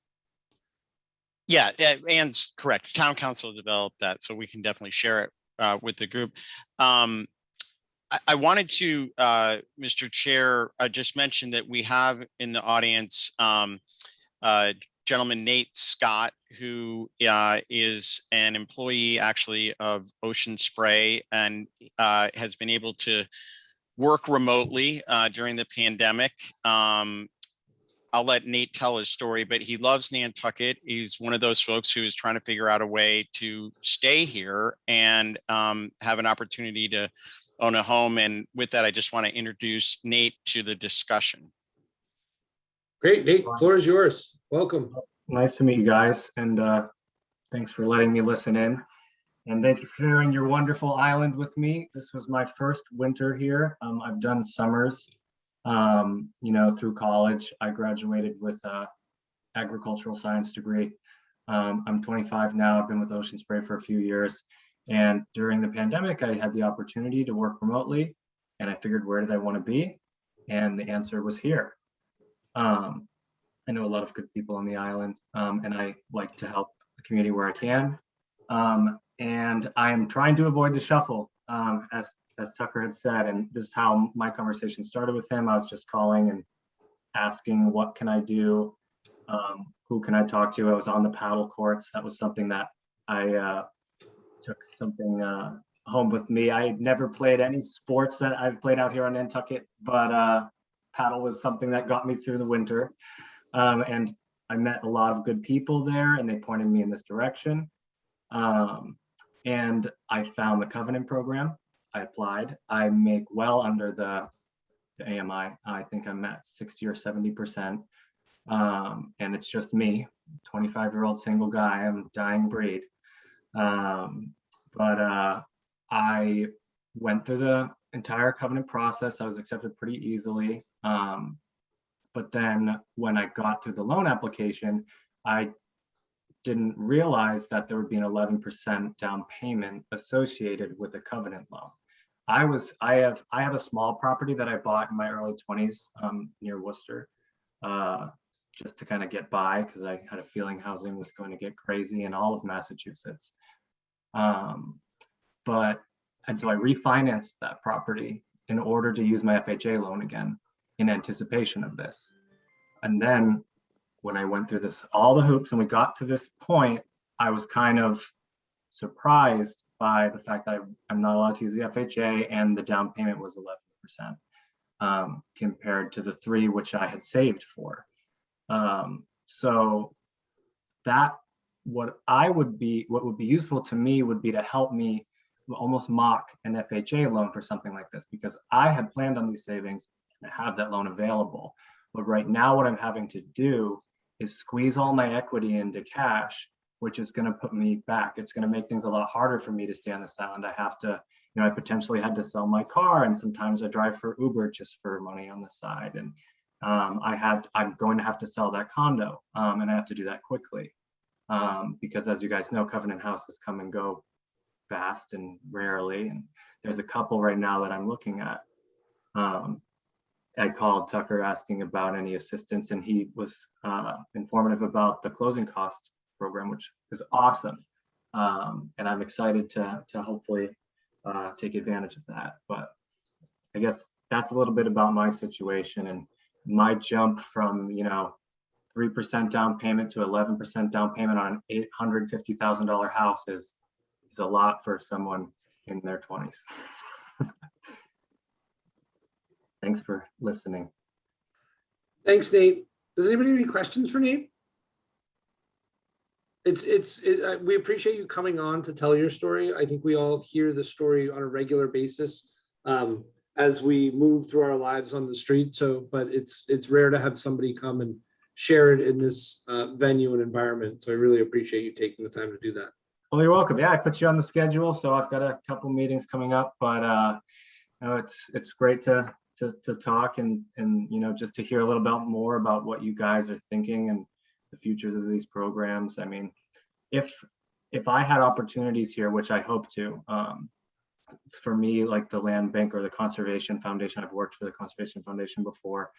Yeah, Ann's correct. Town council developed that, so we can definitely share it with the group. I wanted to, Mr. Chair, just mention that we have in the audience gentleman Nate Scott, who is an employee actually of Ocean Spray and has been able to work remotely during the pandemic. I'll let Nate tell his story, but he loves Nantucket. He's one of those folks who is trying to figure out a way to stay here and have an opportunity to own a home. And with that, I just want to introduce Nate to the discussion. Great, Nate, floor is yours. Welcome. Nice to meet you guys, and thanks for letting me listen in. And thank you for sharing your wonderful island with me. This was my first winter here. I've done summers, through college. I graduated with a agricultural science degree. I'm 25 now. I've been with Ocean Spray for a few years. And during the pandemic, I had the opportunity to work remotely, and I figured, where did I want to be? And the answer was here. I know a lot of good people on the island, and I like to help the community where I can. And I am trying to avoid the shuffle, as Tucker had said, and this is how my conversation started with him. I was just calling and asking, what can I do? Who can I talk to? I was on the paddle courts. That was something that I took something home with me. I had never played any sports that I've played out here on Nantucket, but paddle was something that got me through the winter. And I met a lot of good people there, and they pointed me in this direction. And I found the Covenant program. I applied. I make well under the AMI. I think I'm at 60 or 70%. And it's just me, 25-year-old single guy. I'm a dying breed. But I went through the entire Covenant process. I was accepted pretty easily. But then when I got through the loan application, I didn't realize that there would be an 11% down payment associated with a Covenant loan. I have a small property that I bought in my early 20s near Worcester, just to kind of get by, because I had a feeling housing was going to get crazy in all of Massachusetts. And so I refinanced that property in order to use my FHA loan again, in anticipation of this. And then when I went through all the hoops and we got to this point, I was kind of surprised by the fact that I'm not allowed to use the FHA, and the down payment was 11% compared to the 3% which I had saved for. So that what would be useful to me would be to help me almost mock an FHA loan for something like this, because I had planned on these savings and have that loan available. But right now what I'm having to do is squeeze all my equity into cash, which is going to put me back. It's going to make things a lot harder for me to stay on this island. I have to, I potentially had to sell my car, and sometimes I drive for Uber just for money on the side. And I'm going to have to sell that condo, and I have to do that quickly. Because as you guys know, Covenant houses come and go fast and rarely. And there's a couple right now that I'm looking at. I called Tucker asking about any assistance, and he was informative about the closing costs program, which is awesome. And I'm excited to hopefully take advantage of that. But I guess that's a little bit about my situation, and my jump from 3% down payment to 11% down payment on an $850,000 house is a lot for someone in their 20s. Thanks for listening. Thanks, Nate. Does anybody have any questions for Nate? We appreciate you coming on to tell your story. I think we all hear the story on a regular basis as we move through our lives on the street. So, but it's rare to have somebody come and share it in this venue and environment. So I really appreciate you taking the time to do that. Well, you're welcome. Yeah, I put you on the schedule, so I've got a couple meetings coming up, but you know, it's great to talk and you know, just to hear a little bit more about what you guys are thinking and the futures of these programs. I mean, if I had opportunities here, which I hope to, for me, like the Land Bank or the Conservation Foundation, I've worked for the Conservation Foundation before.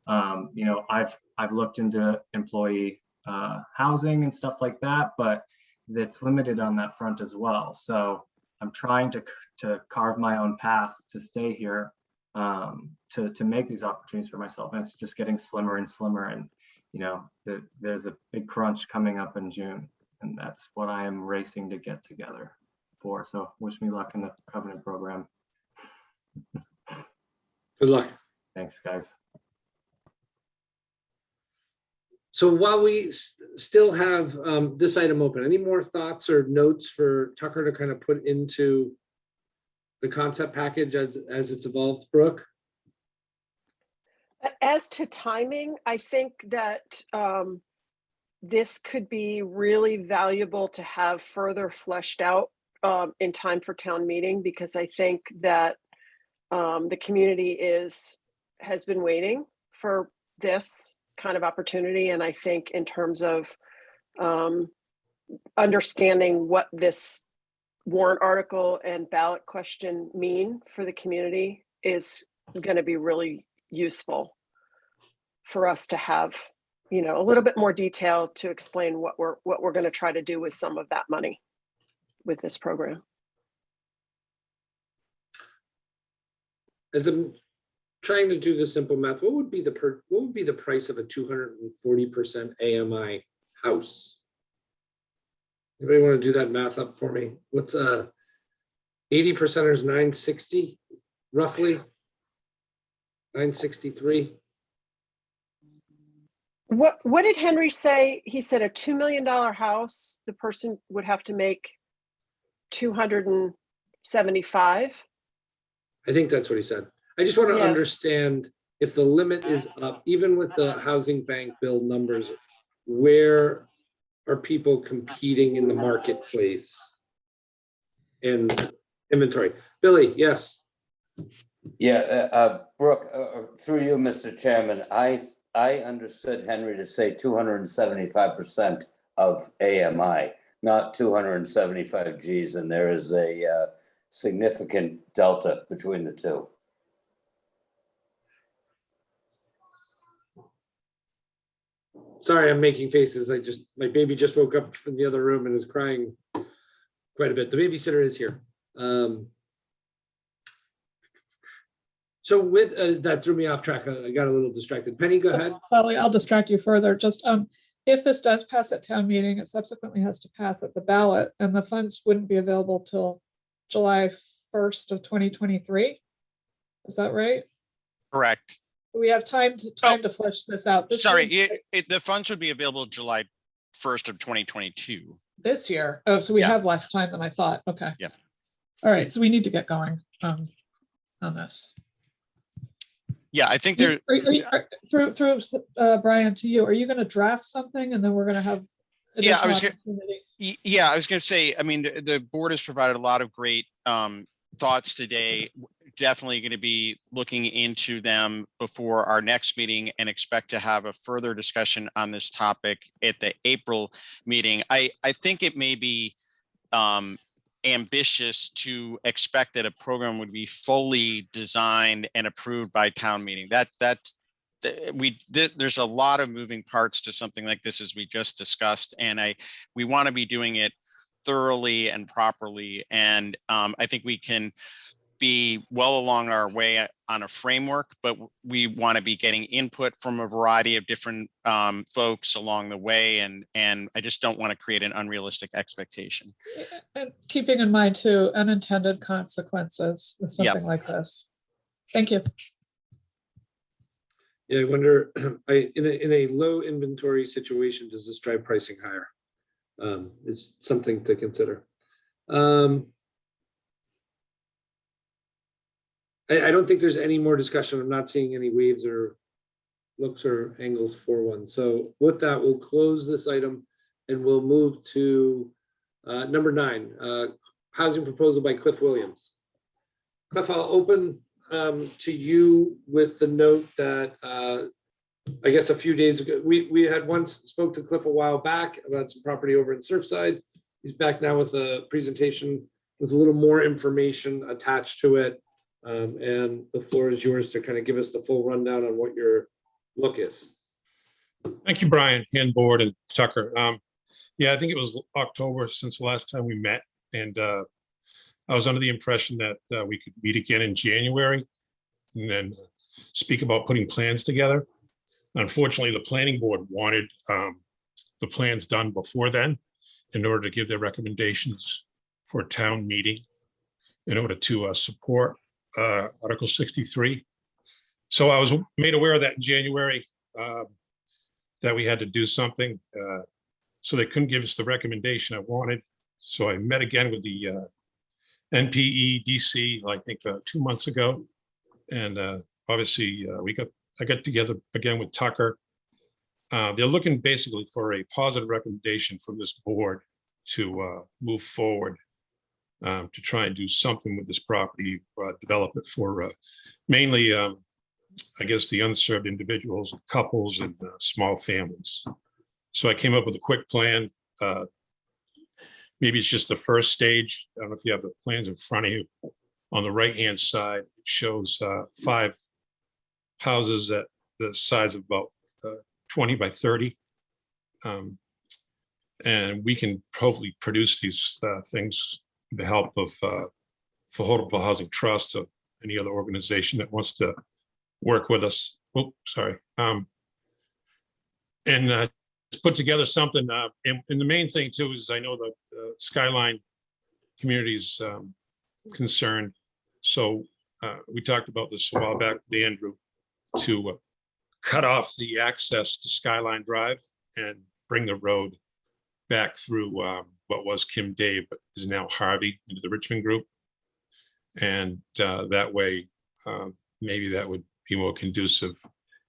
You know, I've looked into employee housing and stuff like that, but that's limited on that front as well. So I'm trying to carve my own path to stay here, to make these opportunities for myself, and it's just getting slimmer and slimmer. And you know, there's a big crunch coming up in June, and that's what I am racing to get together for. So wish me luck in the Covenant program. Good luck. Thanks, guys. So while we still have this item open, any more thoughts or notes for Tucker to kind of put into the concept package as it's evolved, Brooke? As to timing, I think that this could be really valuable to have further fleshed out in time for town meeting, because I think that the community has been waiting for this kind of opportunity. And I think in terms of understanding what this warrant article and ballot question mean for the community is going to be really useful for us to have, you know, a little bit more detail to explain what we're going to try to do with some of that money with this program. As I'm trying to do the simple math, what would be the price of a 240% AMI house? Anybody want to do that math up for me? What's 80% is 960, roughly 963. What did Henry say? He said a $2 million house, the person would have to make 275. I think that's what he said. I just want to Yes. understand if the limit is up, even with the housing bank build numbers, where are people competing in the marketplace in inventory? Billy, yes. Yeah, Brooke, through you, Mr. Chairman, I understood Henry to say 275% of AMI, not 275 Gs, and there is a significant delta between the two. Sorry, I'm making faces. My baby just woke up from the other room and is crying quite a bit. The babysitter is here. So with that threw me off track. I got a little distracted. Penny, go ahead. Sally, I'll distract you further. Just if this does pass at town meeting, it subsequently has to pass at the ballot, and the funds wouldn't be available till July 1st of 2023. Is that right? Correct. We have time to flesh this out. The funds would be available July 1st of 2022. This year. Oh, so we have less time than I thought. Okay. Yeah. All right. So we need to get going on this. Yeah, I think there. Through Brian, to you, are you going to draft something and then we're going to have? Yeah, I was going to say, I mean, the board has provided a lot of great thoughts today. Definitely going to be looking into them before our next meeting and expect to have a further discussion on this topic at the April meeting. I think it may be ambitious to expect that a program would be fully designed and approved by town meeting. There's a lot of moving parts to something like this, as we just discussed, and we want to be doing it thoroughly and properly. And I think we can be well along our way on a framework, but we want to be getting input from a variety of different folks along the way. And I just don't want to create an unrealistic expectation. And keeping in mind too, unintended consequences with something like this. Thank you. Yeah, I wonder, in a low inventory situation, does this drive pricing higher? It's something to consider. I don't think there's any more discussion. I'm not seeing any waves or looks or angles for one. So with that, we'll close this item and we'll move to number 9, housing proposal by Cliff Williams. Cliff, I'll open to you with the note that I guess a few days ago, we had once spoke to Cliff a while back about some property over in Surfside. He's back now with a presentation with a little more information attached to it. And the floor is yours to kind of give us the full rundown on what your look is. Thank you, Brian, and board and Tucker. Yeah, I think it was October since the last time we met. And I was under the impression that we could meet again in January and then speak about putting plans together. Unfortunately, the planning board wanted the plans done before then in order to give their recommendations for a town meeting in order to support Article 63. So I was made aware of that in January, that we had to do something. So they couldn't give us the recommendation I wanted. So I met again with the NPE DC, I think 2 months ago. And obviously I got together again with Tucker. They're looking basically for a positive recommendation from this board to move forward to try and do something with this property, develop it for mainly, I guess, the unserved individuals, couples, and small families. So I came up with a quick plan. Maybe it's just the first stage. I don't know if you have the plans in front of you. On the right-hand side, it shows 5 houses at the size of about 20 by 30. And we can hopefully produce these things with the help of Affordable Housing Trust or any other organization that wants to work with us. Oh, sorry. And put together something. And the main thing too is I know the Skyline community is concerned. So we talked about this a while back with Andrew to cut off the access to Skyline Drive and bring the road back through what was Kim Dave, but is now Harvey, into the Richmond group. And that way, maybe that would be more conducive.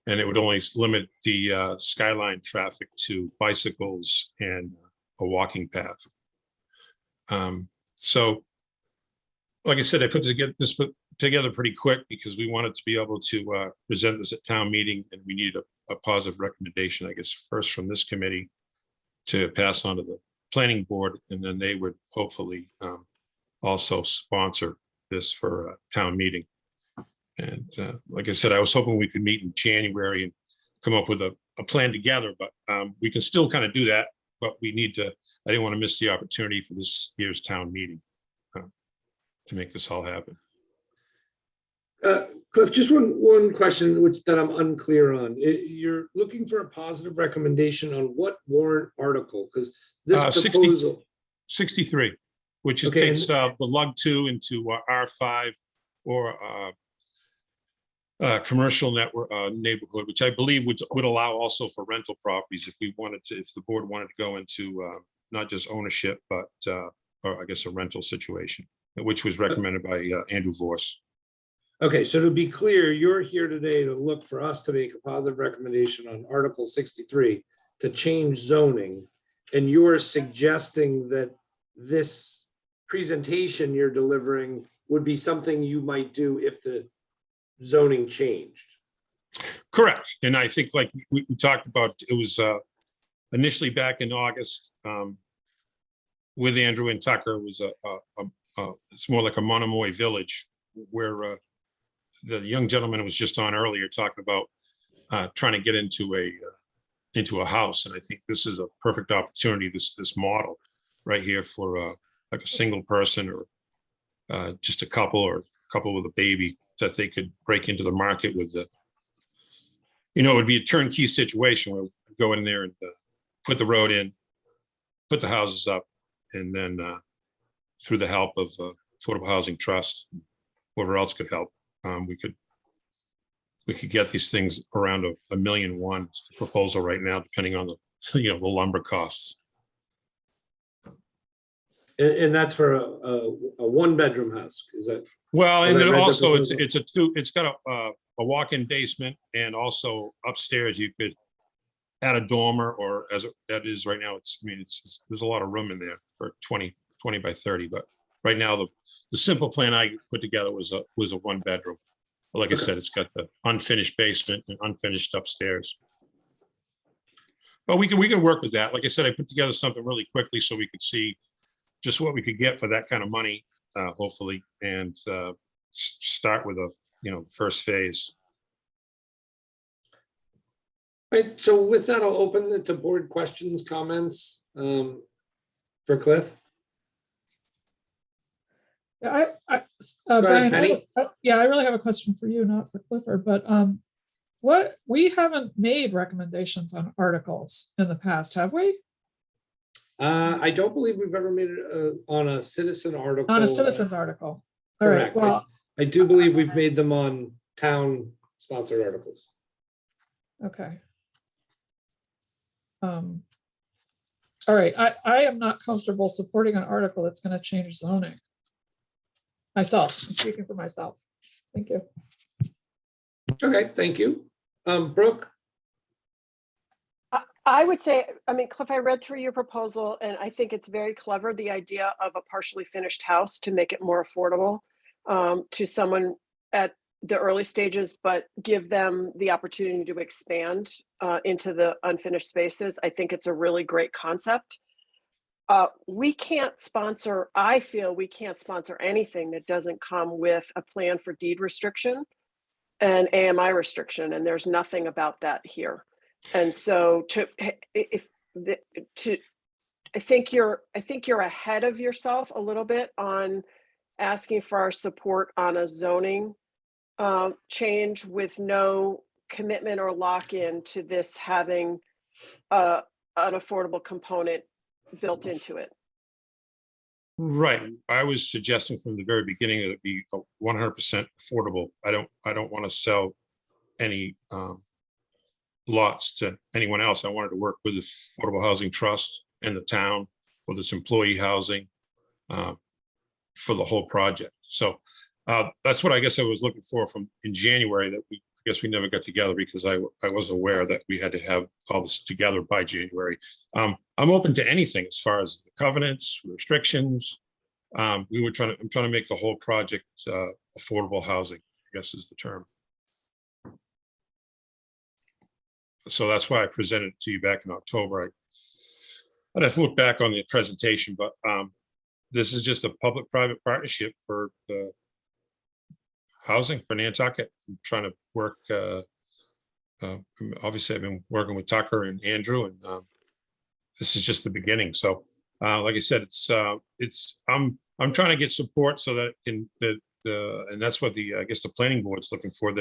And it would only limit the Skyline traffic to bicycles and a walking path. So, like I said, I put this together pretty quick because we wanted to be able to present this at town meeting, and we needed a positive recommendation, I guess, first from this committee to pass on to the planning board, and then they would hopefully also sponsor this for a town meeting. And like I said, I was hoping we could meet in January and come up with a plan together, but we can still kind of do that, but we need to, I didn't want to miss the opportunity for this year's town meeting to make this all happen. Cliff, just one question that I'm unclear on. You're looking for a positive recommendation on what warrant article? Because this proposal 63, which is Okay, takes the lug 2 into R5 or commercial network neighborhood, which I believe would allow also for rental properties if we wanted to, if the board wanted to go into not just ownership, but or I guess a rental situation, which was recommended by Andrew Vorse. Okay, so to be clear, you're here today to look for us to make a positive recommendation on Article 63 to change zoning. And you're suggesting that this presentation you're delivering would be something you might do if the zoning changed. Correct. And I think like we talked about, it was initially back in August with Andrew and Tucker. It was it's more like a Monomoy village where the young gentleman was just on earlier talking about trying to get into a house. And I think this is a perfect opportunity, this model right here for like a single person or just a couple or a couple with a baby, that they could break into the market with the, it would be a turnkey situation where we go in there and put the road in, put the houses up, and then through the help of Affordable Housing Trust, whoever else could help, we could get these things around $1.1 million proposal right now, depending on the the lumber costs. And that's for a one-bedroom house, is that? Well, As and I then read the also proposal. it's got a walk-in basement, and also upstairs you could add a dormer, or as that is right now, I mean, there's a lot of room in there for 20 by 30, but right now the simple plan I put together was a one bedroom. But like I said, it's got the unfinished basement and unfinished upstairs. But we can work with that. Like I said, I put together something really quickly so we could see just what we could get for that kind of money, hopefully, and start with first phase. Right, so with that, I'll open it to board questions, comments for Cliff. Yeah, ahead, Brian, Penny. I really have a question for you, not for Clifford, but we haven't made recommendations on articles in the past, have we? I don't believe we've ever made it on a citizen article. On a citizen's article. All right, Correct. well, I do believe we've made them on town sponsored articles. okay. All right, I am not comfortable supporting an article that's going to change zoning. Myself, I'm speaking for myself. Thank you. Okay, thank you. Brooke? I would say, I mean, Cliff, I read through your proposal and I think it's very clever, the idea of a partially finished house to make it more affordable to someone at the early stages, but give them the opportunity to expand into the unfinished spaces. I think it's a really great concept. We can't sponsor, I feel we can't sponsor anything that doesn't come with a plan for deed restriction and AMI restriction, and there's nothing about that here. And so I think you're ahead of yourself a little bit on asking for our support on a zoning change with no commitment or lock-in to this having an affordable component built into it. Right. I was suggesting from the very beginning that it be 100% affordable. I don't want to sell any lots to anyone else. I wanted to work with the Affordable Housing Trust and the town with its employee housing for the whole project. So that's what I guess I was looking for from in January, that I guess we never got together because I was aware that we had to have all this together by January. I'm open to anything as far as the covenants, restrictions. I'm trying to make the whole project affordable housing, I guess is the term. So that's why I presented it to you back in October. I'd have to look back on the presentation, but this is just a public-private partnership for the housing for Nantucket. I'm trying to work. Obviously, I've been working with Tucker and Andrew, and this is just the beginning. So, like I said, I'm trying to get support so that and that's what I guess the planning board's looking for.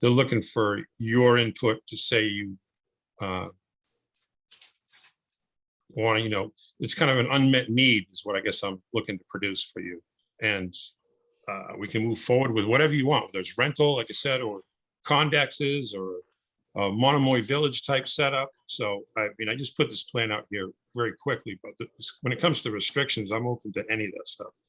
They're looking for your input to say you want to, it's kind of an unmet need is what I guess I'm looking to produce for you. And we can move forward with whatever you want. There's rental, like I said, or condexes or a Monomoy Village type setup. So, I mean, I just put this plan out here very quickly, but when it comes to restrictions, I'm open to any of that stuff.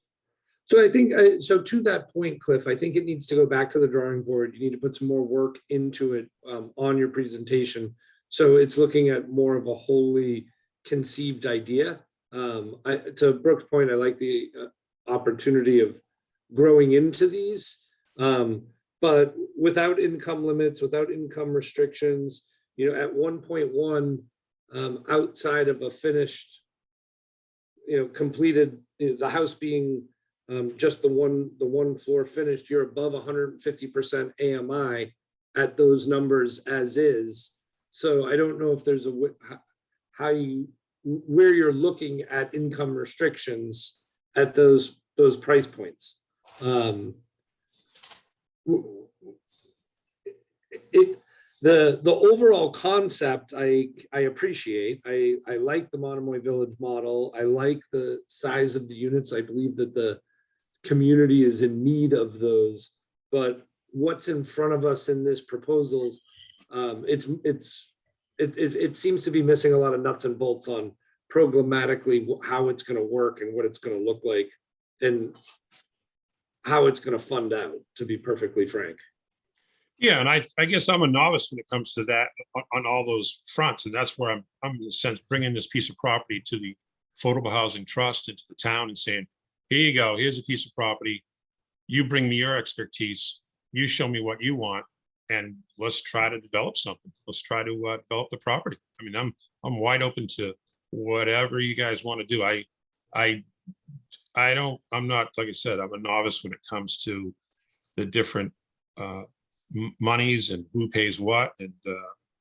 So I think, so to that point, Cliff, I think it needs to go back to the drawing board. You need to put some more work into it on your presentation. So it's looking at more of a wholly conceived idea. To Brooke's point, I like the opportunity of growing into these, but without income limits, without income restrictions, at 1.1, outside of a finished, completed, the house being just the one floor finished, you're above 150% AMI at those numbers as is. So I don't know if there's where you're looking at income restrictions at those price points. The overall concept I appreciate. I like the Monomoy Village model. I like the size of the units. I believe that the community is in need of those, but what's in front of us in this proposals, it seems to be missing a lot of nuts and bolts on programmatically how it's going to work and what it's going to look like and how it's going to fund out, to be perfectly frank. Yeah, and I guess I'm a novice when it comes to that on all those fronts, and that's where I'm in a sense bringing this piece of property to the Affordable Housing Trust and to the town and saying, here you go, here's a piece of property. You bring me your expertise, you show me what you want, and let's try to develop something. Let's try to develop the property. I mean, I'm wide open to whatever you guys want to do. I'm not, like I said, I'm a novice when it comes to the different monies and who pays what. And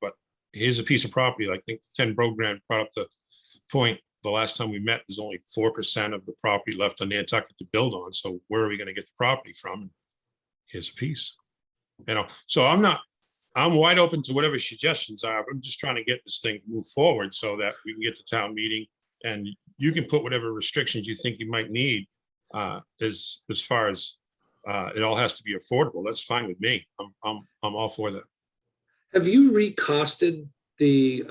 but here's a piece of property. I think Ken Brogran brought up the point the last time we met. There's only 4% of the property left on Nantucket to build on. So where are we going to get the property from? Here's a piece. You know, so I'm wide open to whatever suggestions are. I'm just trying to get this thing to move forward so that we can get to town meeting and you can put whatever restrictions you think you might need as far as it all has to be affordable. That's fine with me. I'm all for that. Have you recosted the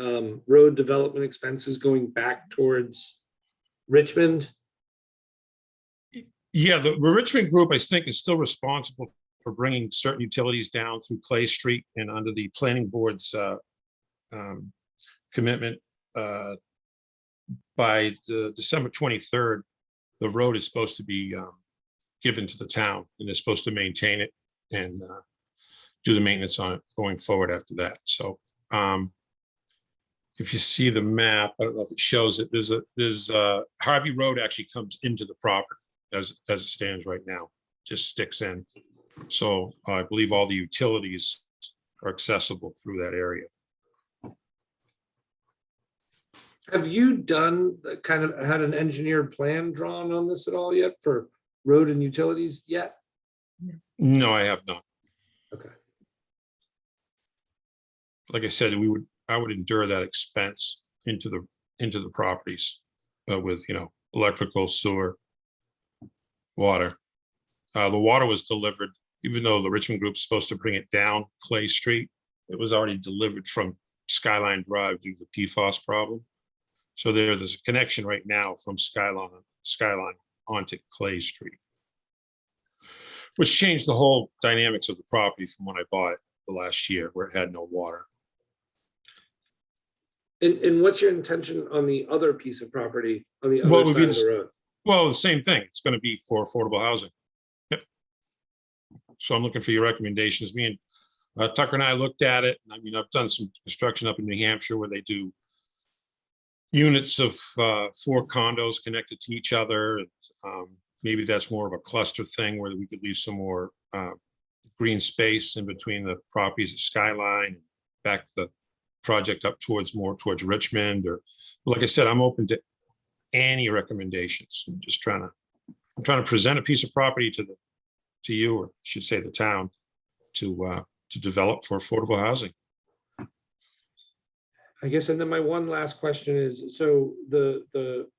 road development expenses going back towards Richmond? Yeah, the Richmond group, I think, is still responsible for bringing certain utilities down through Clay Street, and under the planning board's commitment, by the December 23rd, the road is supposed to be given to the town, and they're supposed to maintain it and do the maintenance on it going forward after that. So if you see the map, I don't know if it shows it, there's Harvey Road actually comes into the property as it stands right now, just sticks in. So I believe all the utilities are accessible through that area. Have you done kind of had an engineered plan drawn on this at all yet for road and utilities yet? No, I have not. Okay. Like I said, I would endure that expense into the properties with, you know, electrical, sewer, water. The water was delivered, even though the Richmond Group's supposed to bring it down Clay Street, it was already delivered from Skyline Drive due to the PFAS problem. So there's a connection right now from Skyline onto Clay Street, which changed the whole dynamics of the property from when I bought it the last year, where it had no water. And what's your intention on the other piece of property on the What other would side be of the road? Well, the same thing. It's going to be for affordable housing. Yep. So I'm looking for your recommendations. Me and Tucker and I looked at it. I mean, I've done some construction up in New Hampshire where they do units of 4 condos connected to each other. Maybe that's more of a cluster thing where we could leave some more green space in between the properties at Skyline, back the project up more towards Richmond. Or like I said, I'm open to any recommendations. I'm trying to present a piece of property to you, or I should say the town, to develop for affordable housing. I guess, and then my one last question is, so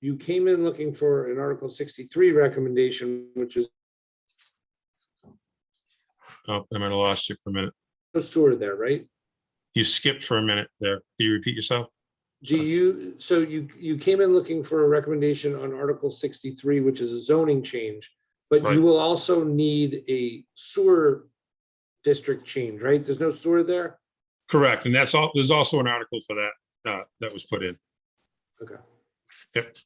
you came in looking for an Article 63 recommendation, which is Oh, I might have lost you for a minute. no sewer there, right? You skipped for a minute there. Can you repeat yourself? So you came in looking for a recommendation on Article 63, which is a zoning change, but Right. you will also need a sewer district change, right? There's no sewer there? Correct. And that's all. There's also an article for that that was put in. Okay. Yep.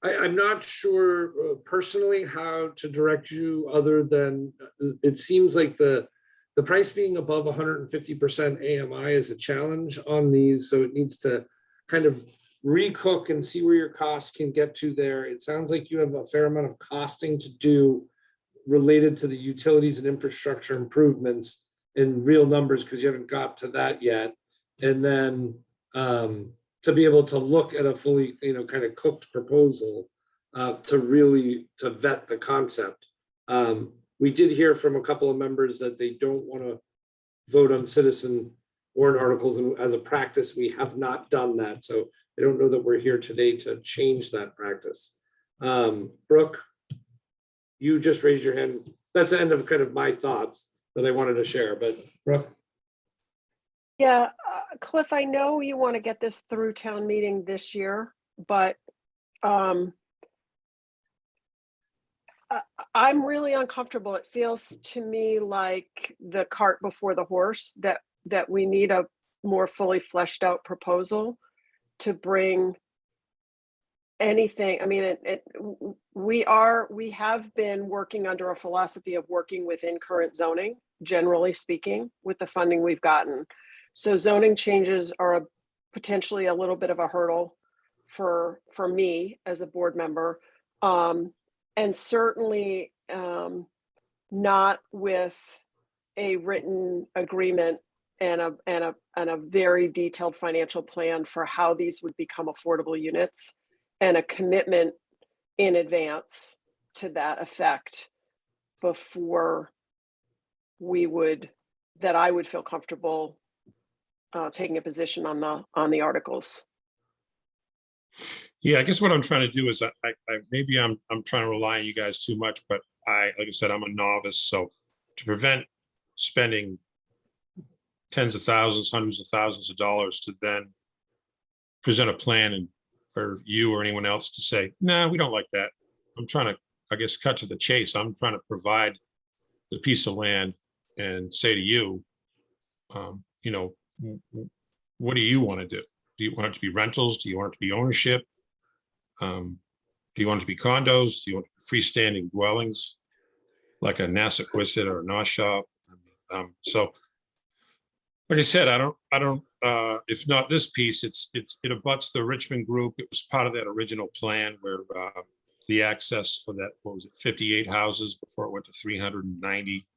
I'm not sure personally how to direct you, other than it seems like the price being above 150% AMI is a challenge on these. So it needs to kind of recook and see where your costs can get to there. It sounds like you have a fair amount of costing to do related to the utilities and infrastructure improvements in real numbers, because you haven't got to that yet. And then to be able to look at a fully, kind of cooked proposal to vet the concept. We did hear from a couple of members that they don't want to vote on citizen warrant articles, and as a practice, we have not done that. So I don't know that we're here today to change that practice. Brooke, you just raised your hand. That's the end of kind of my thoughts that I wanted to share, but Brooke. Yeah, Cliff, I know you want to get this through town meeting this year, but I'm really uncomfortable. It feels to me like the cart before the horse, that we need a more fully fleshed out proposal to bring anything. I mean, we have been working under a philosophy of working within current zoning, generally speaking, with the funding we've gotten. So zoning changes are potentially a little bit of a hurdle for me as a board member. And certainly not with a written agreement and a very detailed financial plan for how these would become affordable units, and a commitment in advance to that effect before I would feel comfortable taking a position on the articles. Yeah, I guess what I'm trying to do is maybe I'm trying to rely on you guys too much, but like I said, I'm a novice. So to prevent spending tens of thousands, hundreds of thousands of dollars to then present a plan and for you or anyone else to say, nah, we don't like that. I'm trying to, I guess, cut to the chase. I'm trying to provide the piece of land and say to you, you know, what do you want to do? Do you want it to be rentals? Do you want it to be ownership? Do you want it to be condos? Do you want freestanding dwellings like a Nassaquisset or a Nassau? So, like I said, I don't. If not this piece, it abuts the Richmond group. It was part of that original plan where the access for that, what was it, 58 houses before it went to 390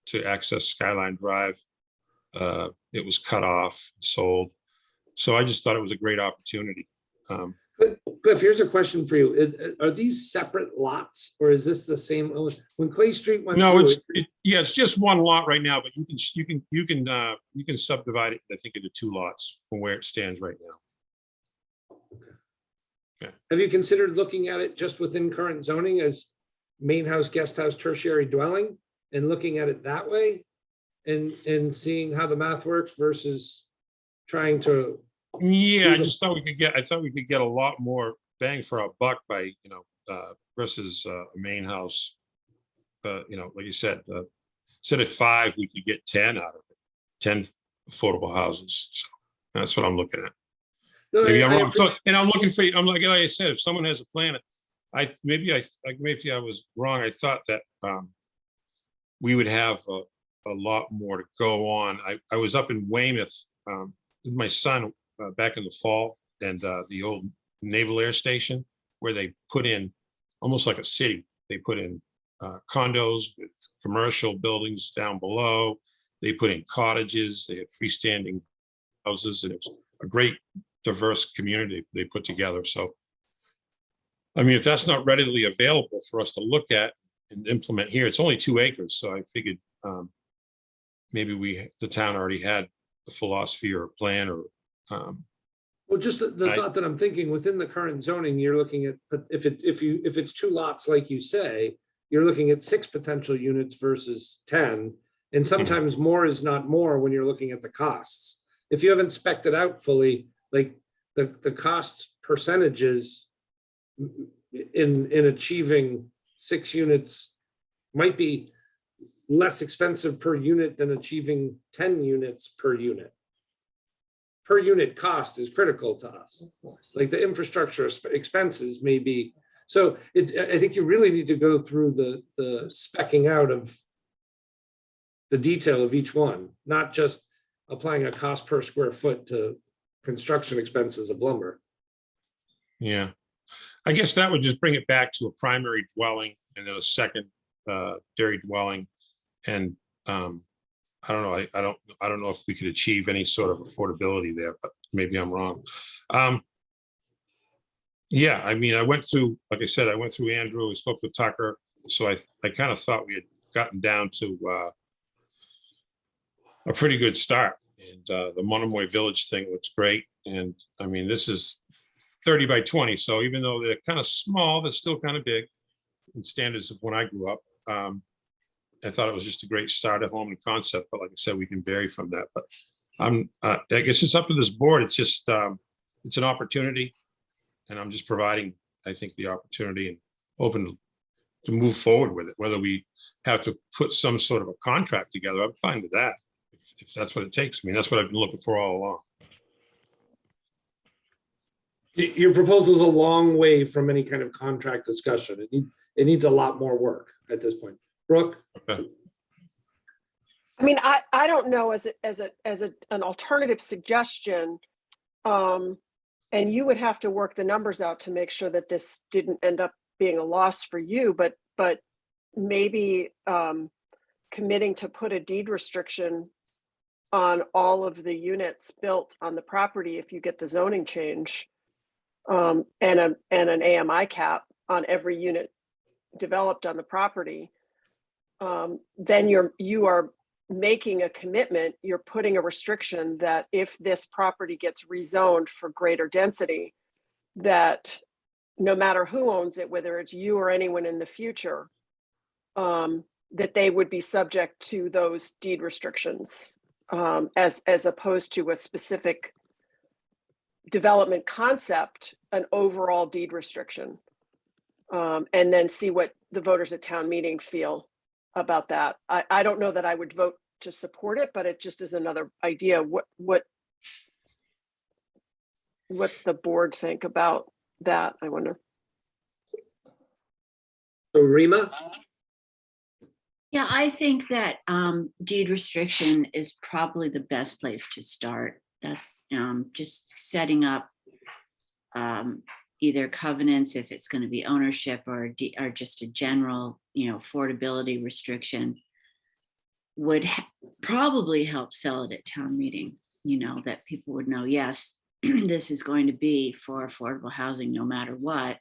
to access Skyline Drive. It was cut off, sold. So I just thought it was a great opportunity. Cliff, here's a question for you. Are these separate lots, or is this the same? When Clay Street went No, through, it's just one lot right now, but you can subdivide it, I think, into two lots from where it stands right now. okay. Have you considered looking at it just within current zoning as main house, guest house, tertiary dwelling, and looking at it that way, and seeing how the math works versus trying to? Yeah, I just thought we could get a lot more bang for our buck by, versus a main house. Like you said, instead of 5, we could get 10 out of it, 10 affordable houses. So that's what I'm looking at. No, Maybe I'm wrong. So, and I'm looking for, like I said, if someone has a plan, maybe I was wrong. I thought that we would have a lot more to go on. I was up in Weymouth with my son back in the fall, and the old Naval Air Station, where they put in almost like a city. They put in condos with commercial buildings down below. They put in cottages. They had freestanding houses, and it was a great diverse community they put together. So, I mean, if that's not readily available for us to look at and implement here, it's only 2 acres. So I figured maybe the town already had a philosophy or a plan, or well, just the thought that I'm thinking within the current zoning, you're looking at, if it's 2 lots, like you say, you're looking at 6 potential units versus 10. And sometimes more is not more when you're looking at the costs. If you haven't spec'd it out fully, like the cost percentages in achieving 6 units might be less expensive per unit than achieving 10 units per unit. Per unit cost is critical to us. Like the infrastructure expenses may be. So I think you really need to go through the speccing out of the detail of each one, not just applying a cost per square foot to construction expenses of lumber. Yeah, I guess that would just bring it back to a primary dwelling and then a secondary dwelling. And I don't know. I don't know if we could achieve any sort of affordability there, but maybe I'm wrong. Yeah, I mean, like I said, I went through Andrew, we spoke with Tucker. So I kind of thought we had gotten down to a pretty good start. And the Monomoy Village thing looks great. And I mean, this is 30 by 20. So even though they're kind of small, they're still kind of big in standards of when I grew up. I thought it was just a great start at home and concept, but like I said, we can vary from that. But I guess it's up to this board. It's just, it's an opportunity. And I'm just providing, I think, the opportunity and open to move forward with it. Whether we have to put some sort of a contract together, I'm fine with that. If that's what it takes. I mean, that's what I've been looking for all along. Your proposal is a long way from any kind of contract discussion. It needs a lot more work at this point. Brooke? Okay. I mean, I don't know as an alternative suggestion, and you would have to work the numbers out to make sure that this didn't end up being a loss for you, but maybe committing to put a deed restriction on all of the units built on the property if you get the zoning change, and an AMI cap on every unit developed on the property, then you are making a commitment. You're putting a restriction that if this property gets rezoned for greater density, that no matter who owns it, whether it's you or anyone in the future, that they would be subject to those deed restrictions, as opposed to a specific development concept, an overall deed restriction, and then see what the voters at town meeting feel about that. I don't know that I would vote to support it, but it just is another idea. What's the board think about that? I wonder. So Rima? Yeah, I think that deed restriction is probably the best place to start. That's just setting up either covenants if it's going to be ownership, or just a general, affordability restriction would probably help sell it at town meeting. That people would know, yes, this is going to be for affordable housing no matter what,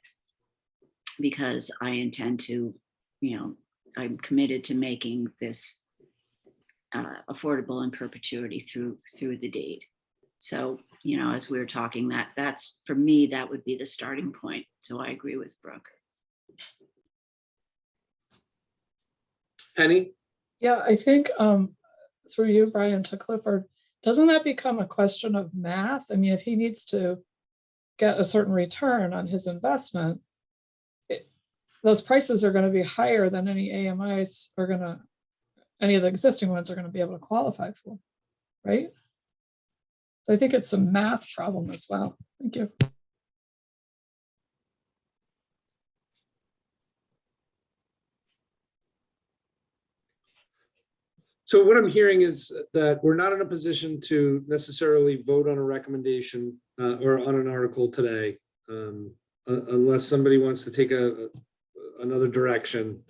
because I intend to, I'm committed to making this affordable in perpetuity through the deed. So, as we were talking, that's for me, that would be the starting point. So I agree with Brooke. Penny? Yeah, I think through you, Brian, to Clifford, doesn't that become a question of math? I mean, if he needs to get a certain return on his investment, those prices are going to be higher than any AMIs any of the existing ones are going to be able to qualify for, right? So I think it's a math problem as well. Thank you. So what I'm hearing is that we're not in a position to necessarily vote on a recommendation or on an article today, unless somebody wants to take another direction.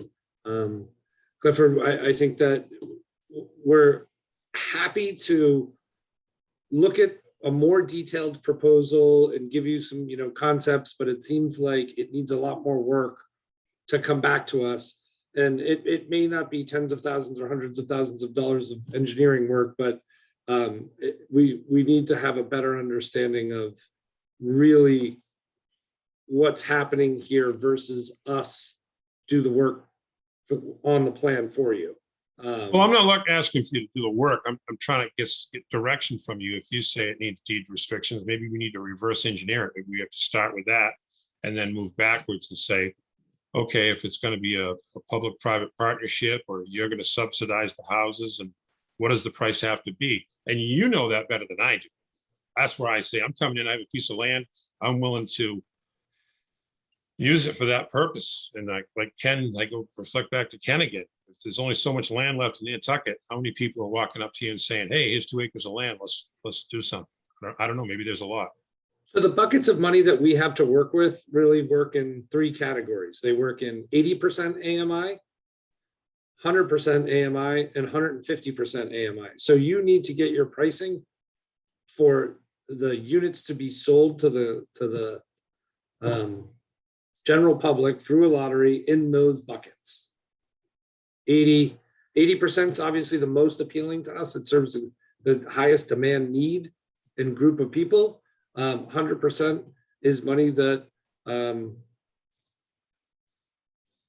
Clifford, I think that we're happy to look at a more detailed proposal and give you some, concepts, but it seems like it needs a lot more work to come back to us. And it may not be tens of thousands or hundreds of thousands of dollars of engineering work, but we need to have a better understanding of really what's happening here versus us do the work on the plan for you. Well, I'm not asking for you to do the work. I'm trying to get direction from you. If you say it needs deed restrictions, maybe we need to reverse engineer it. Maybe we have to start with that and then move backwards to say, okay, if it's going to be a public-private partnership, or you're going to subsidize the houses, and what does the price have to be? And you know that better than I do. That's where I say, I'm coming in, I have a piece of land, I'm willing to use it for that purpose. And like Ken, I go reflect back to Ken again. If there's only so much land left in Nantucket, how many people are walking up to you and saying, hey, here's 2 acres of land, let's do something? I don't know, maybe there's a lot. So the buckets of money that we have to work with really work in 3 categories. They work in 80% AMI, 100% AMI, and 150% AMI. So you need to get your pricing for the units to be sold to the general public through a lottery in those buckets. 80% is obviously the most appealing to us. It serves the highest demand need and group of people. 100% is money that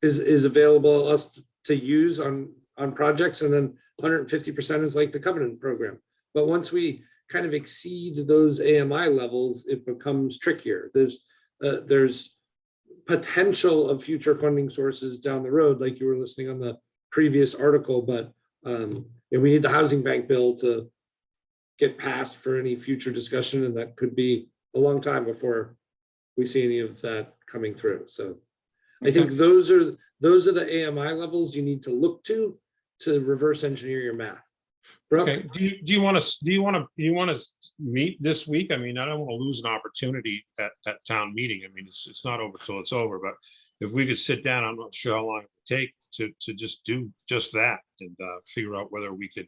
is available us to use on projects, and then 150% is like the covenant program. But once we kind of exceed those AMI levels, it becomes trickier. There's potential of future funding sources down the road, like you were listening on the previous article, but we need the housing bank bill to get passed for any future discussion, and that could be a long time before we see any of that coming through. So I think those are the AMI levels you need to look to reverse engineer your math. Brooke? Okay, do you want to meet this week? I mean, I don't want to lose an opportunity at town meeting. I mean, it's not over till it's over, but if we could sit down, I'm not sure how long it would take to just do just that and figure out whether we could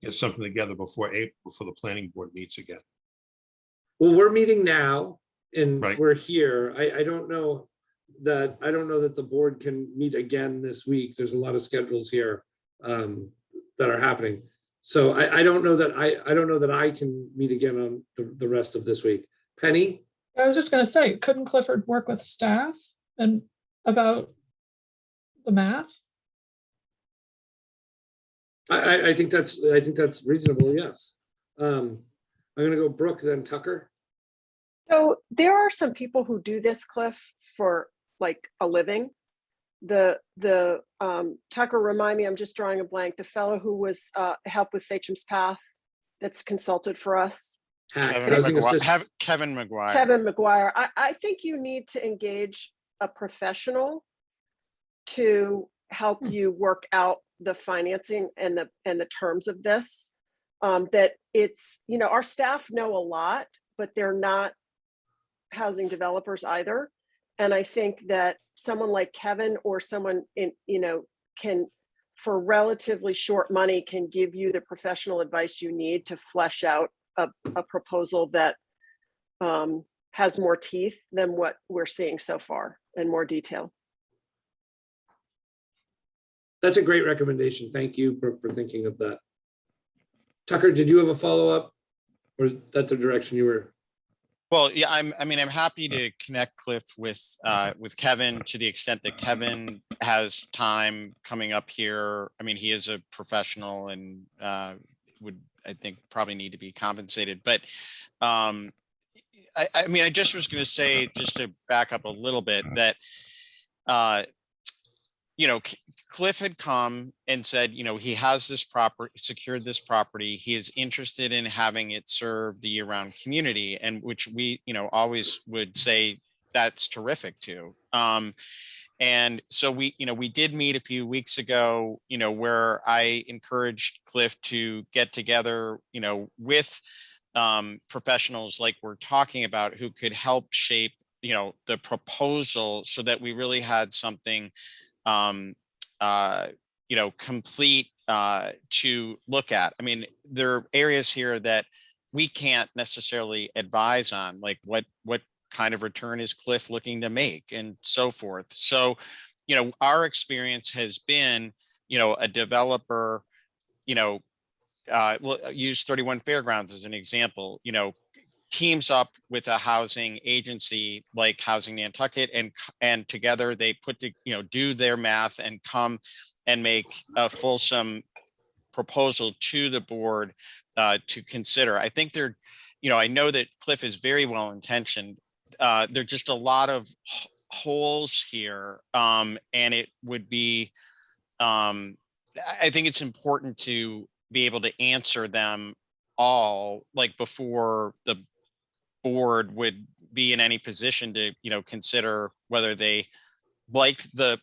get something together before April, before the planning board meets again. Well, we're meeting now and Right. we're here. I don't know that the board can meet again this week. There's a lot of schedules here that are happening. So I don't know that I can meet again on the rest of this week. Penny? I was just gonna say, couldn't Clifford work with staff and about the math? I think that's reasonable, yes. I'm gonna go Brooke, then Tucker. So there are some people who do this, Cliff, for like a living. Tucker, remind me, I'm just drawing a blank. The fellow who was helped with Sachem's Path that's consulted for us. Housing assistant. Kevin McGuire. Kevin McGuire. I think you need to engage a professional to help you work out the financing and the terms of this. That it's, our staff know a lot, but they're not housing developers either. And I think that someone like Kevin or someone can, for relatively short money, can give you the professional advice you need to flesh out a proposal that has more teeth than what we're seeing so far and more detail. That's a great recommendation. Thank you, Brooke, for thinking of that. Tucker, did you have a follow-up? Or is that the direction you were? Well, yeah, I'm happy to connect Cliff with Kevin to the extent that Kevin has time coming up here. I mean, he is a professional and would, I think, probably need to be compensated. But I just was going to say, just to back up a little bit, that Cliff had come and said, he has this secured this property. He is interested in having it serve the year-round community, and which we, always would say that's terrific too. And so we did meet a few weeks ago, where I encouraged Cliff to get together, with professionals like we're talking about who could help shape, the proposal so that we really had something complete to look at. I mean, there are areas here that we can't necessarily advise on, like what kind of return is Cliff looking to make and so forth. So, our experience has been, a developer, we'll use 31 Fairgrounds as an example, teams up with a housing agency like Housing Nantucket, and together they do their math and come and make a fulsome proposal to the board to consider. I think I know that Cliff is very well intentioned. There are just a lot of holes here, and it would be, I think it's important to be able to answer them all, like, before the board would be in any position to consider whether they liked the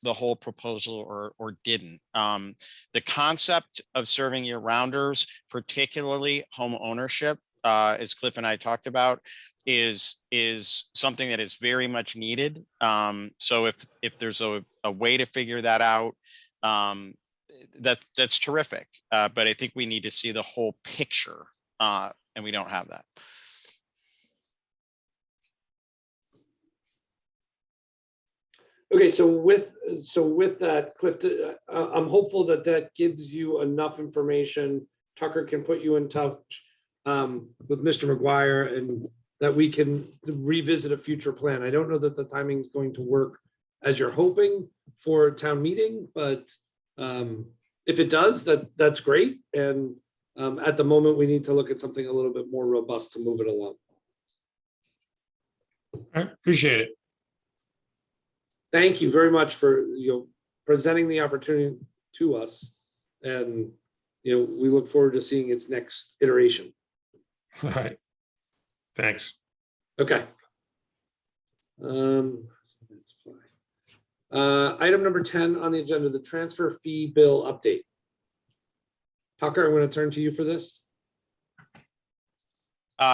whole proposal or didn't. The concept of serving year rounders, particularly home ownership, as Cliff and I talked about, is something that is very much needed. So if there's a way to figure that out, that's terrific. But I think we need to see the whole picture, and we don't have that. Okay, so with that, Cliff, I'm hopeful that gives you enough information. Tucker can put you in touch with Mr. McGuire, and that we can revisit a future plan. I don't know that the timing is going to work as you're hoping for town meeting, but if it does, that's great. And At the moment, we need to look at something a little bit more robust to move it along. I appreciate it. Thank you very much for presenting the opportunity to us, and we look forward to seeing its next iteration. All right. Thanks. Okay. Item number 10 on the agenda, the transfer fee bill update. Tucker, I'm going to turn to you for this.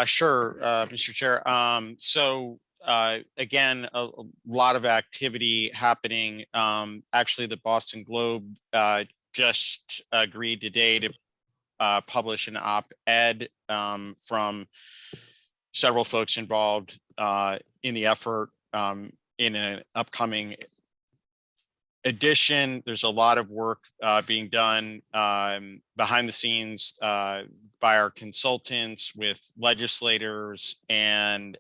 Sure, Mr. Chair. Again, a lot of activity happening. Actually, the Boston Globe just agreed today to publish an op-ed from several folks involved in the effort in an upcoming edition. There's a lot of work being done behind the scenes by our consultants with legislators and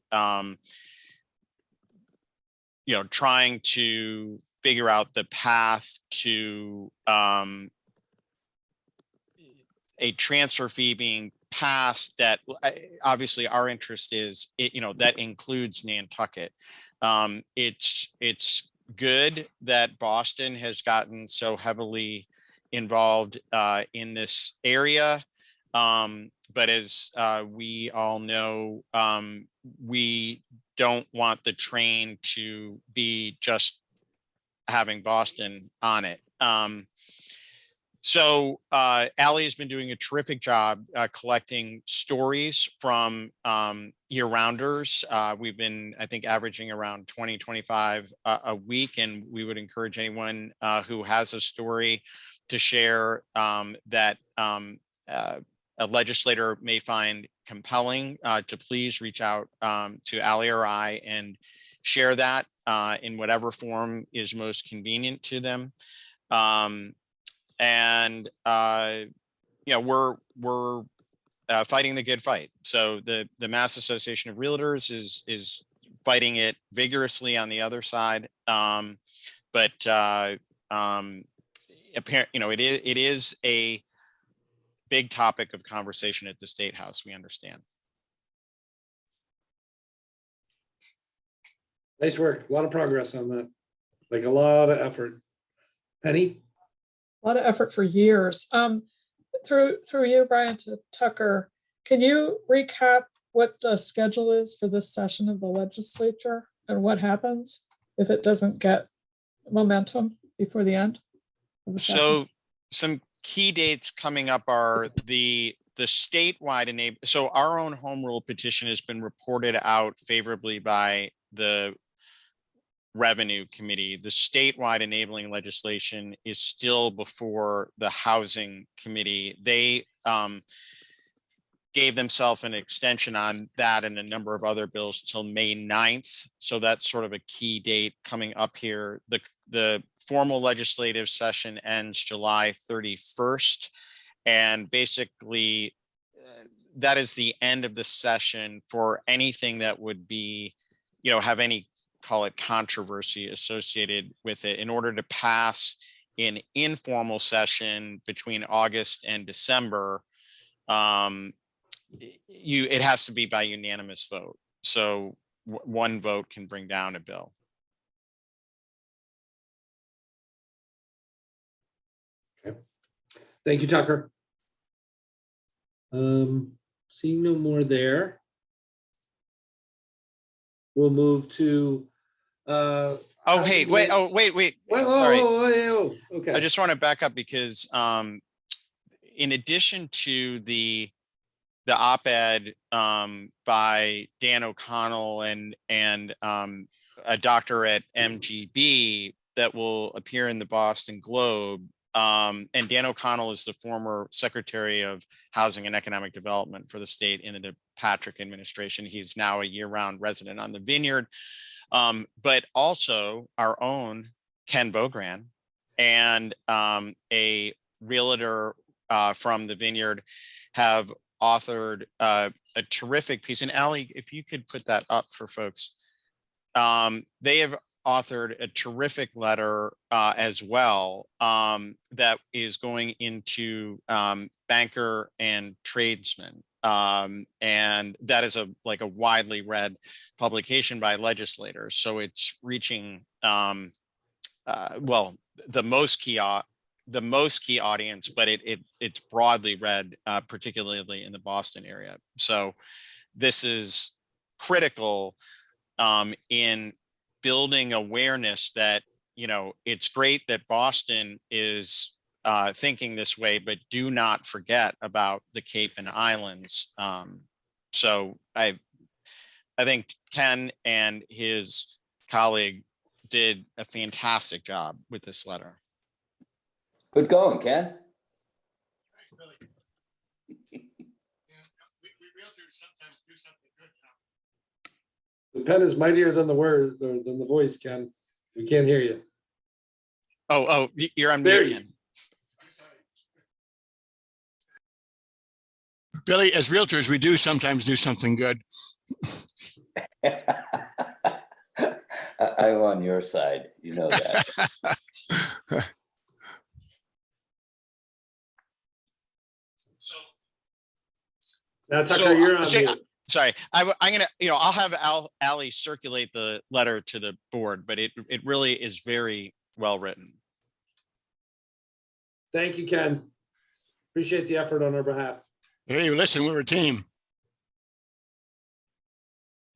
trying to figure out the path to a transfer fee being passed that obviously our interest is, that includes Nantucket. It's good that Boston has gotten so heavily involved in this area. But as we all know, we don't want the train to be just having Boston on it. So Allie has been doing a terrific job collecting stories from year-rounders. We've been, I think, averaging around 20, 25 a week, and we would encourage anyone who has a story to share that a legislator may find compelling to please reach out to Allie or I and share that in whatever form is most convenient to them. We're fighting the good fight. So the Mass Association of Realtors is fighting it vigorously on the other side. But apparently, it is a big topic of conversation at the State House, we understand. Nice work. A lot of progress on that. Like a lot of effort. Penny? A lot of effort for years. Through you, Brian, to Tucker, can you recap what the schedule is for this session of the legislature and what happens if it doesn't get momentum before the end of the session? So some key dates coming up are the statewide so our own home rule petition has been reported out favorably by the Revenue Committee. The statewide enabling legislation is still before the Housing Committee. They gave themselves an extension on that and a number of other bills till May 9th. So that's sort of a key date coming up here. The formal legislative session ends July 31st. And basically that is the end of the session for anything that would be, have any, call it controversy associated with it. In order to pass an informal session between August and December, it has to be by unanimous vote. So one vote can bring down a bill. Okay. Thank you, Tucker. Seeing no more there. We'll move to wait. Sorry. Okay. I just want to back up because in addition to the op-ed by Dan O'Connell and a doctor at MGB that will appear in the Boston Globe, and Dan O'Connell is the former Secretary of Housing and Economic Development for the state in the Patrick administration. He's now a year-round resident on the Vineyard. But also our own Ken Bogran and a realtor from the Vineyard have authored a terrific piece. And Allie, if you could put that up for folks. They have authored a terrific letter as well that is going into banker and tradesmen. And that is a widely read publication by legislators. So it's reaching well, the most key audience, but it's broadly read, particularly in the Boston area. So this is critical in building awareness that, it's great that Boston is thinking this way, but do not forget about the Cape and Islands. So I think Ken and his colleague did a fantastic job with this letter. Good going, Ken. The pen is mightier than the word, or than the voice, Ken. We can't hear you. Oh, you're on There mute, you- Ken. Billy, as realtors, we do sometimes do something good. I'm on your side. You know that. Now, Tucker, So, you're on Jay, mute. Sorry, I'm gonna, I'll have Ali circulate the letter to the board, but it really is very well written. Thank you, Ken. Appreciate the effort on our behalf. Hey, listen, we're a team.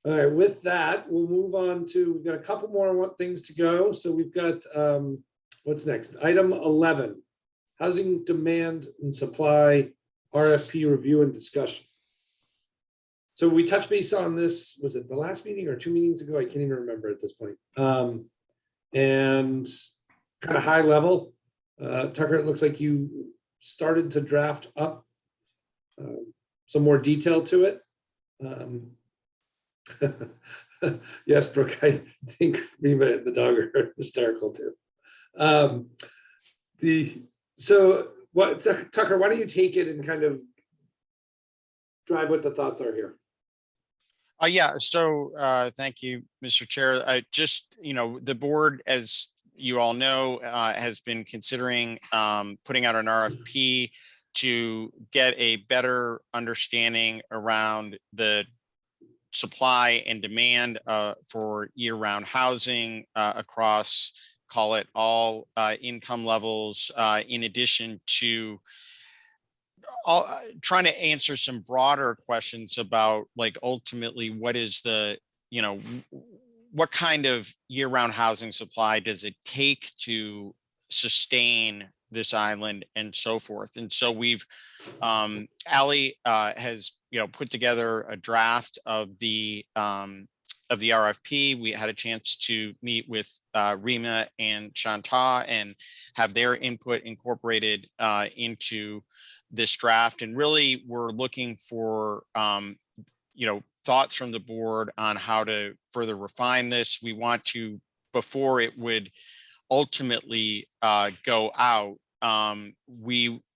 All right, with that, we'll move on to, we've got a couple more things to go. So we've got, what's next? Item 11, housing demand and supply, RFP review and discussion. So we touched base on this, was it the last meeting or 2 meetings ago? I can't even remember at this point. And kind of high level, Tucker, it looks like you started to draft up some more detail to it. Yes, Brooke, I think Reba and the dog are hysterical too. So what, Tucker, why don't you take it and kind of drive what the thoughts are here? Yeah, so thank you, Mr. Chair. The board, as you all know, has been considering putting out an RFP to get a better understanding around the supply and demand for year-round housing across, call it all income levels, in addition to trying to answer some broader questions about ultimately what is the, what kind of year-round housing supply does it take to sustain this island and so forth. And so we've, Ali has, put together a draft of the RFP. We had a chance to meet with Rima and Shanta and have their input incorporated into this draft. And really we're looking for, thoughts from the board on how to further refine this. We want to, before it would ultimately go out,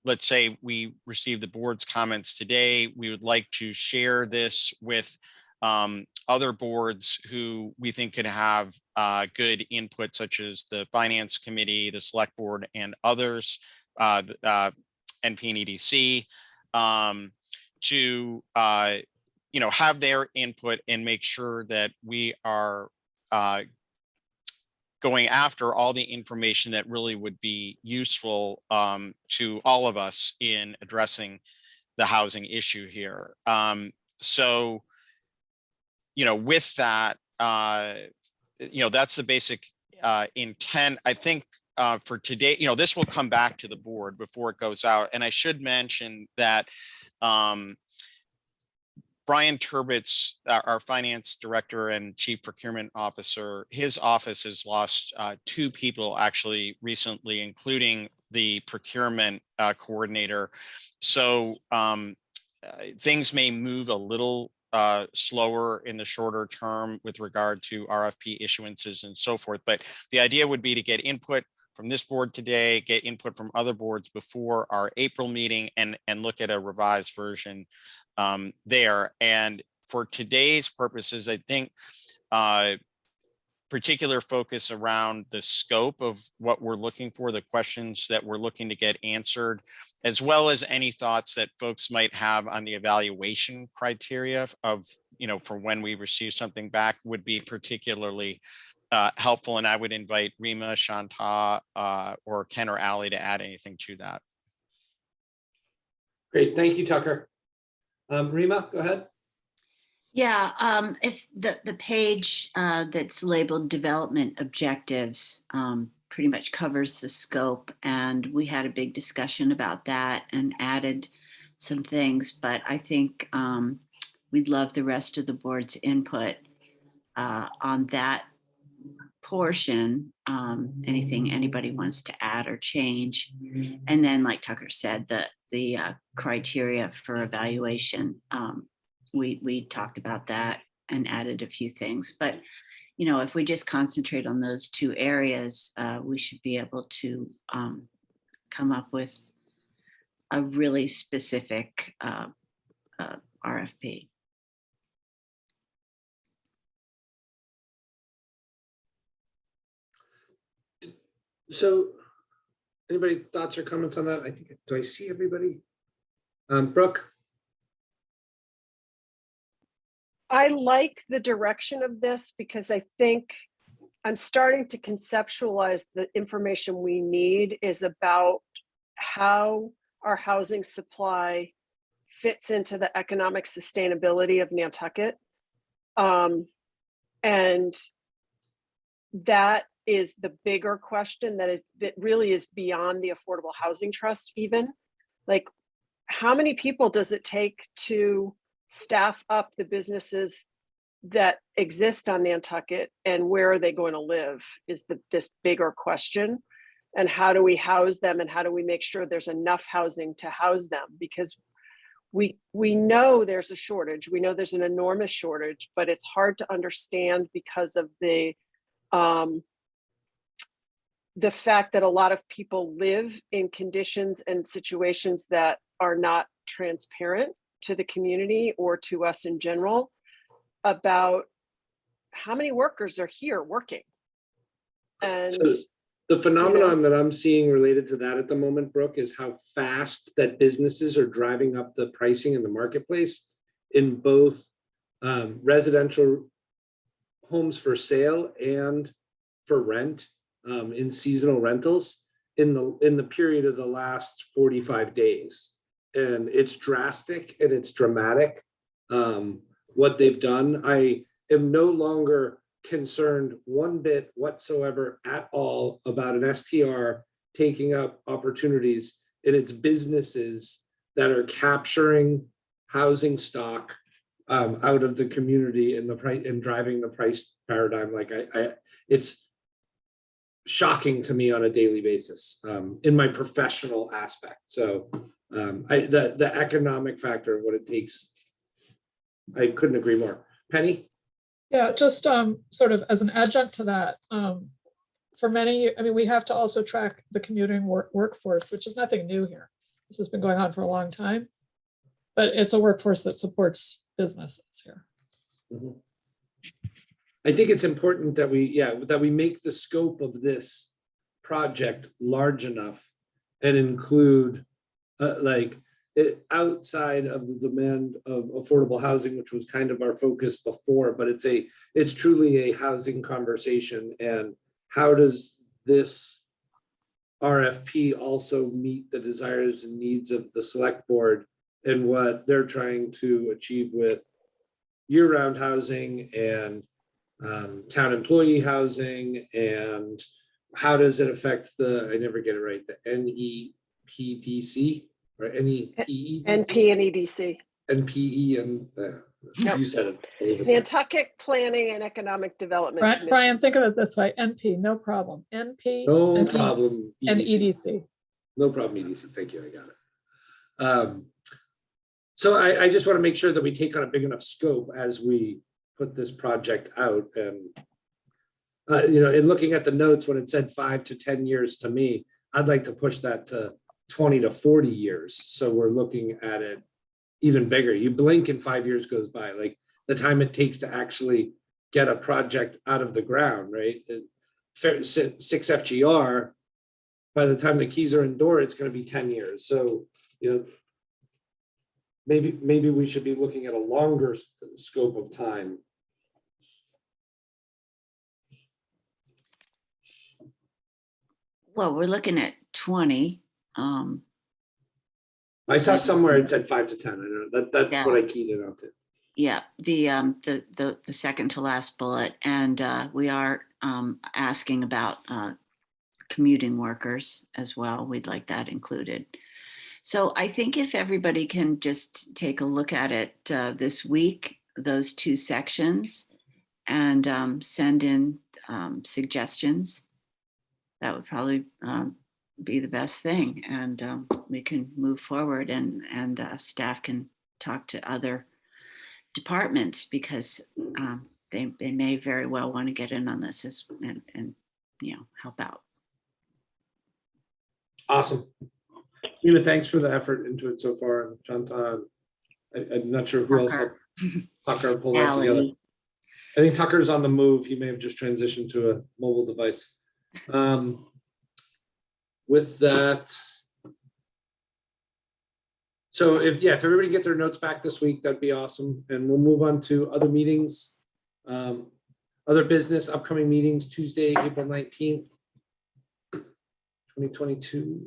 let's say we receive the board's comments today, we would like to share this with other boards who we think could have good input, such as the Finance Committee, the Select Board, and others, NP and EDC, to have their input and make sure that we are going after all the information that really would be useful to all of us in addressing the housing issue here. So, with that, that's the basic intent. I think for today, this will come back to the board before it goes out. And I should mention that Brian Turbitz, our finance director and chief procurement officer, his office has lost 2 people actually recently, including the procurement coordinator. So things may move a little slower in the shorter term with regard to RFP issuances and so forth. But the idea would be to get input from this board today, get input from other boards before our April meeting, and look at a revised version there. And for today's purposes, I think particular focus around the scope of what we're looking for, the questions that we're looking to get answered, as well as any thoughts that folks might have on the evaluation criteria of, for when we receive something back would be particularly helpful. And I would invite Rima, Shanta, or Ken or Ali to add anything to that. Great, thank you, Tucker. Rima, go ahead. Yeah, if the page that's labeled development objectives pretty much covers the scope, and we had a big discussion about that and added some things, but I think we'd love the rest of the board's input on that portion, anything anybody wants to add or change. And then, like Tucker said, the criteria for evaluation, we talked about that and added a few things. But, if we just concentrate on those two areas, we should be able to come up with a really specific RFP. So anybody thoughts or comments on that? Do I see everybody? Brooke? I like the direction of this because I think I'm starting to conceptualize the information we need is about how our housing supply fits into the economic sustainability of Nantucket. And that is the bigger question that really is beyond the Affordable Housing Trust even. Like, how many people does it take to staff up the businesses that exist on Nantucket, and where are they going to live is this bigger question. And how do we house them, and how do we make sure there's enough housing to house them? Because we know there's a shortage. We know there's an enormous shortage, but it's hard to understand because of the fact that a lot of people live in conditions and situations that are not transparent to the community or to us in general about how many workers are here working. And so the phenomenon that I'm seeing related to that at the moment, Brooke, is how fast that businesses are driving up the pricing in the marketplace in both residential homes for sale and for rent, in seasonal rentals in the period of the last 45 days. And it's drastic and it's dramatic, what they've done. I am no longer concerned one bit whatsoever at all about an STR taking up opportunities in its businesses that are capturing housing stock out of the community and the price and driving the price paradigm. Like it's shocking to me on a daily basis in my professional aspect. So the economic factor of what it takes, I couldn't agree more. Penny? Yeah, just sort of as an adjunct to that, for many, I mean, we have to also track the commuting workforce, which is nothing new here. This has been going on for a long time, but it's a workforce that supports businesses here. Mm-hmm. I think it's important that we make the scope of this project large enough and include outside of the demand of affordable housing, which was kind of our focus before, but it's truly a housing conversation. And how does this RFP also meet the desires and needs of the select board and what they're trying to achieve with year-round housing and town employee housing, and how does it affect I never get it right, the NEPDC or NEPE? NP and EDC. NPE and you said it. Nantucket Planning and Economic Development. Brian, think of it this way: NP, no problem. NP, no problem. And EDC. No problem, EDC. Thank you. I got it. So I just want to make sure that we take on a big enough scope as we put this project out. And in looking at the notes, when it said 5 to 10 years to me, I'd like to push that to 20 to 40 years. So we're looking at it even bigger. You blink and 5 years goes by. Like the time it takes to actually get a project out of the ground, right? 6 FGR, by the time the keys are in door, it's going to be 10 years. So, maybe we should be looking at a longer scope of time. Well, we're looking at 20. I saw somewhere it said 5 to 10. I know that's what I keyed it on to. Yeah, the second to last bullet, and we are asking about commuting workers as well. We'd like that included. So I think if everybody can just take a look at it this week, those 2 sections, and send in suggestions, that would probably be the best thing, and we can move forward, and staff can talk to other departments, because they may very well want to get in on this and help out. Awesome. Nina, thanks for the effort into it so far. And Shanta, I'm not sure who else helped Tucker pull that together. I think Tucker's on the move. He may have just transitioned to a mobile device. With that, so if everybody get their notes back this week, that'd be awesome. And we'll move on to other meetings, other business, upcoming meetings, Tuesday, April 19th, 2022.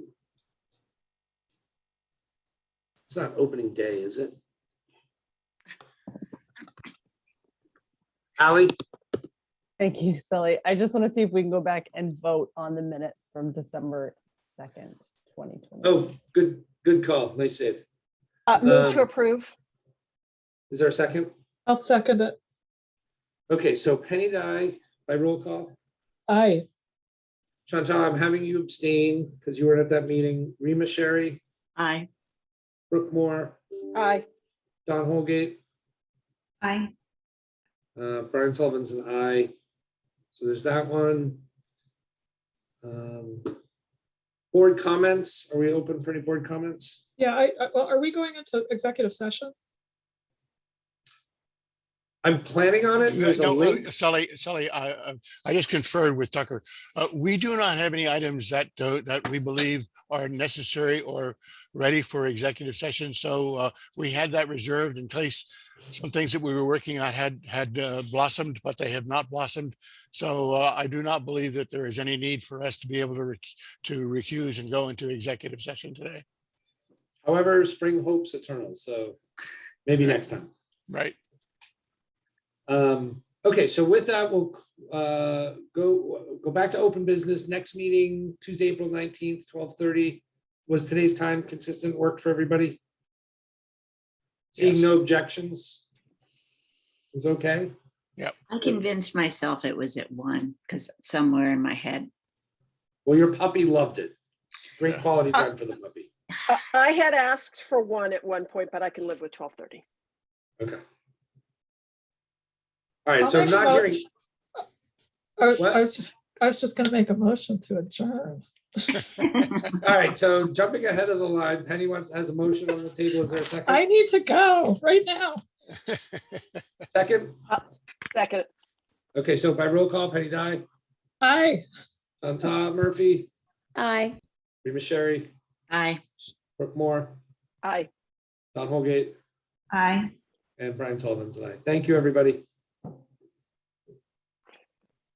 It's not opening day, is it? Allie? Thank you, Sully. I just want to see if we can go back and vote on the minutes from December 2nd, 2020. Oh, good call. Nice save. Move to approve. Is there a second? I'll second it. Okay, so Penny Dye by roll call. Aye. Chantal, I'm having you abstain because you weren't at that meeting. Rima Sherry, Aye. Brooke Moore, Aye. Don Holgate, Aye. Brian Sullivan's an aye. So there's that one. Board comments. Are we open for any board comments? Yeah, well, are we going into executive session? I'm planning on it. There's a link. Sully, I just conferred with Tucker. We do not have any items that we believe are necessary or ready for executive session. So we had that reserved in case some things that we were working on had blossomed, but they have not blossomed. So I do not believe that there is any need for us to be able to recuse and go into executive session today. However, spring hopes eternal. So maybe next time. Right. Okay, so with that, we'll go back to open business. Next meeting, Tuesday, April 19th, 12:30. Was today's time consistent? Worked for everybody? Seeing no objections? It was okay? Yeah. I convinced myself it was at 1 because somewhere in my head. Well, your puppy loved it. Great quality time for the puppy. I had asked for 1 at one point, but I can live with 12:30. Okay. All right, I'll so I'm make a not hearing. I was just going to make a motion to adjourn. All right, so jumping ahead of the line, Penny has a motion on the table. Is there a second? I need to go right now. Second? Second. Okay, so by roll call, Penny Dye, Aye. Tom Murphy, Aye. Rima Sherry, Aye. Brooke Moore, Aye. Don Holgate, Aye. and Brian Sullivan's aye. Thank you, everybody.